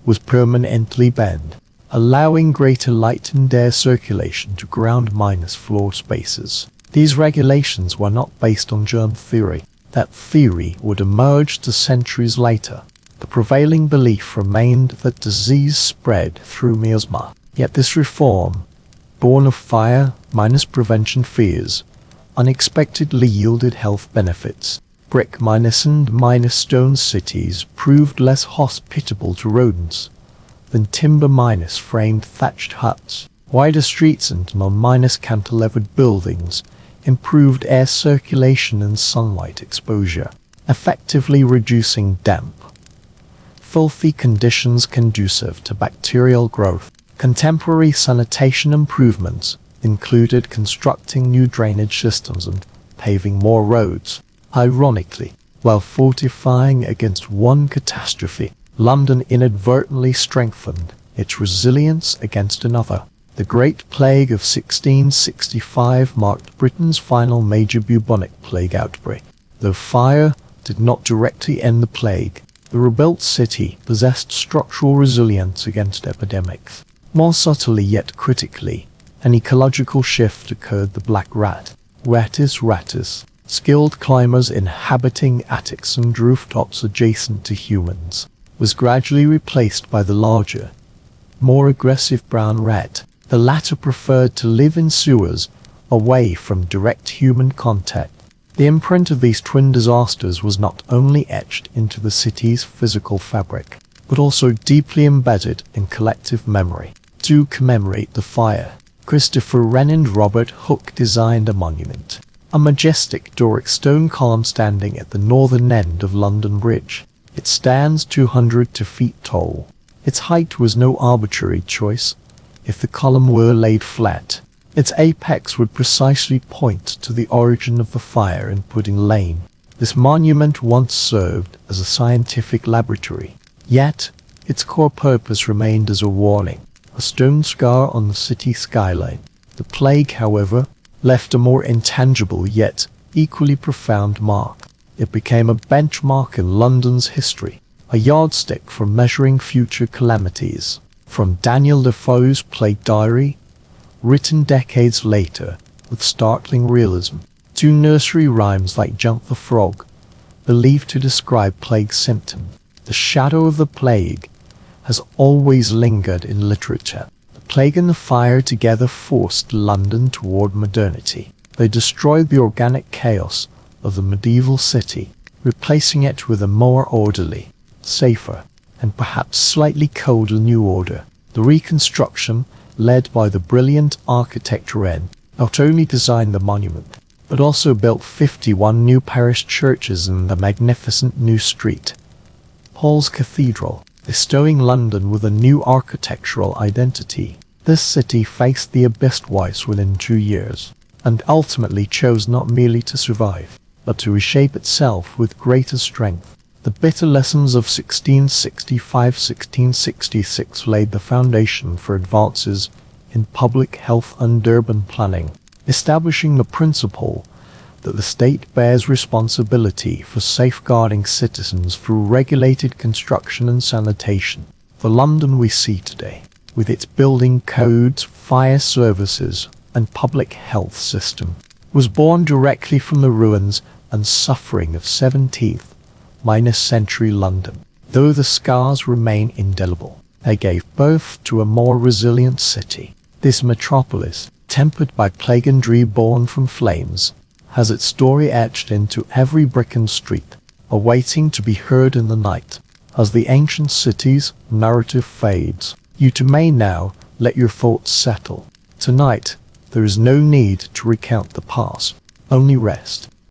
was permanently bent, allowing greater light and air circulation to ground minus floor spaces. These regulations were not based on germ theory. That theory would emerge centuries later. The prevailing belief remained that disease spread through miasma. Yet this reform, born of fire minus prevention fears, unexpectedly yielded health benefits. Brick minus and minus stone cities proved less hospitable to rodents than timber minus framed thatched huts. Wider streets and non-minus cantilevered buildings improved air circulation and sunlight exposure, effectively reducing damp, filthy conditions conducive to bacterial growth. Contemporary sanitation improvements included constructing new drainage systems and paving more roads. Ironically, while fortifying against one catastrophe, London inadvertently strengthened its resilience against another. The Great Plague of 1665 marked Britain's final major bubonic plague outbreak. Though fire did not directly end the plague, the rebuilt city possessed structural resilience against epidemics. More subtly yet critically, an ecological shift occurred. The black rat, Rattus rattus, skilled climbers inhabiting attics and rooftops adjacent to humans, was gradually replaced by the larger, more aggressive brown rat. The latter preferred to live in sewers, away from direct human contact. The imprint of these twin disasters was not only etched into the city's physical fabric, but also deeply embedded in collective memory. To commemorate the fire, Christopher Wren and Robert Hooke designed a monument, a majestic Doric stone column standing at the northern end of London Bridge. It stands 202 feet tall. Its height was no arbitrary choice. If the column were laid flat, its apex would precisely point to the origin of the fire in Pudding Lane. This monument once served as a scientific laboratory, yet its core purpose remained as a warning, a stone scar on the city skyline. The plague, however, left a more intangible yet equally profound mark. It became a benchmark in London's history, a yardstick for measuring future calamities. From Daniel Defoe's Plague Diary, written decades later with startling realism, to nursery rhymes like Jump the Frog, believed to describe plague symptoms, the shadow of the plague has always lingered in literature. The plague and the fire together forced London toward modernity. They destroyed the organic chaos of the medieval city, replacing it with a more orderly, safer, and perhaps slightly colder new order. The reconstruction, led by the brilliant architect Wren, not only designed the monument, but also built 51 new parish churches in the magnificent New Street. Paul's Cathedral, bestowing London with a new architectural identity. This city faced the abyss twice within 2 years, and ultimately chose not merely to survive, but to reshape itself with greater strength. The bitter lessons of 1665-1666 laid the foundation for advances in public health and urban planning, establishing the principle that the state bears responsibility for safeguarding citizens through regulated construction and sanitation. The London we see today, with its building codes, fire services, and public health system, was born directly from the ruins and suffering of 17th-century London. Though the scars remain indelible, they gave birth to a more resilient city. This metropolis, tempered by plague and reborn from flames, has its story etched into every brick and street, awaiting to be heard in the night. As the ancient city's narrative fades, you too may now let your thoughts settle. Tonight, there is no need to recount the past, only rest.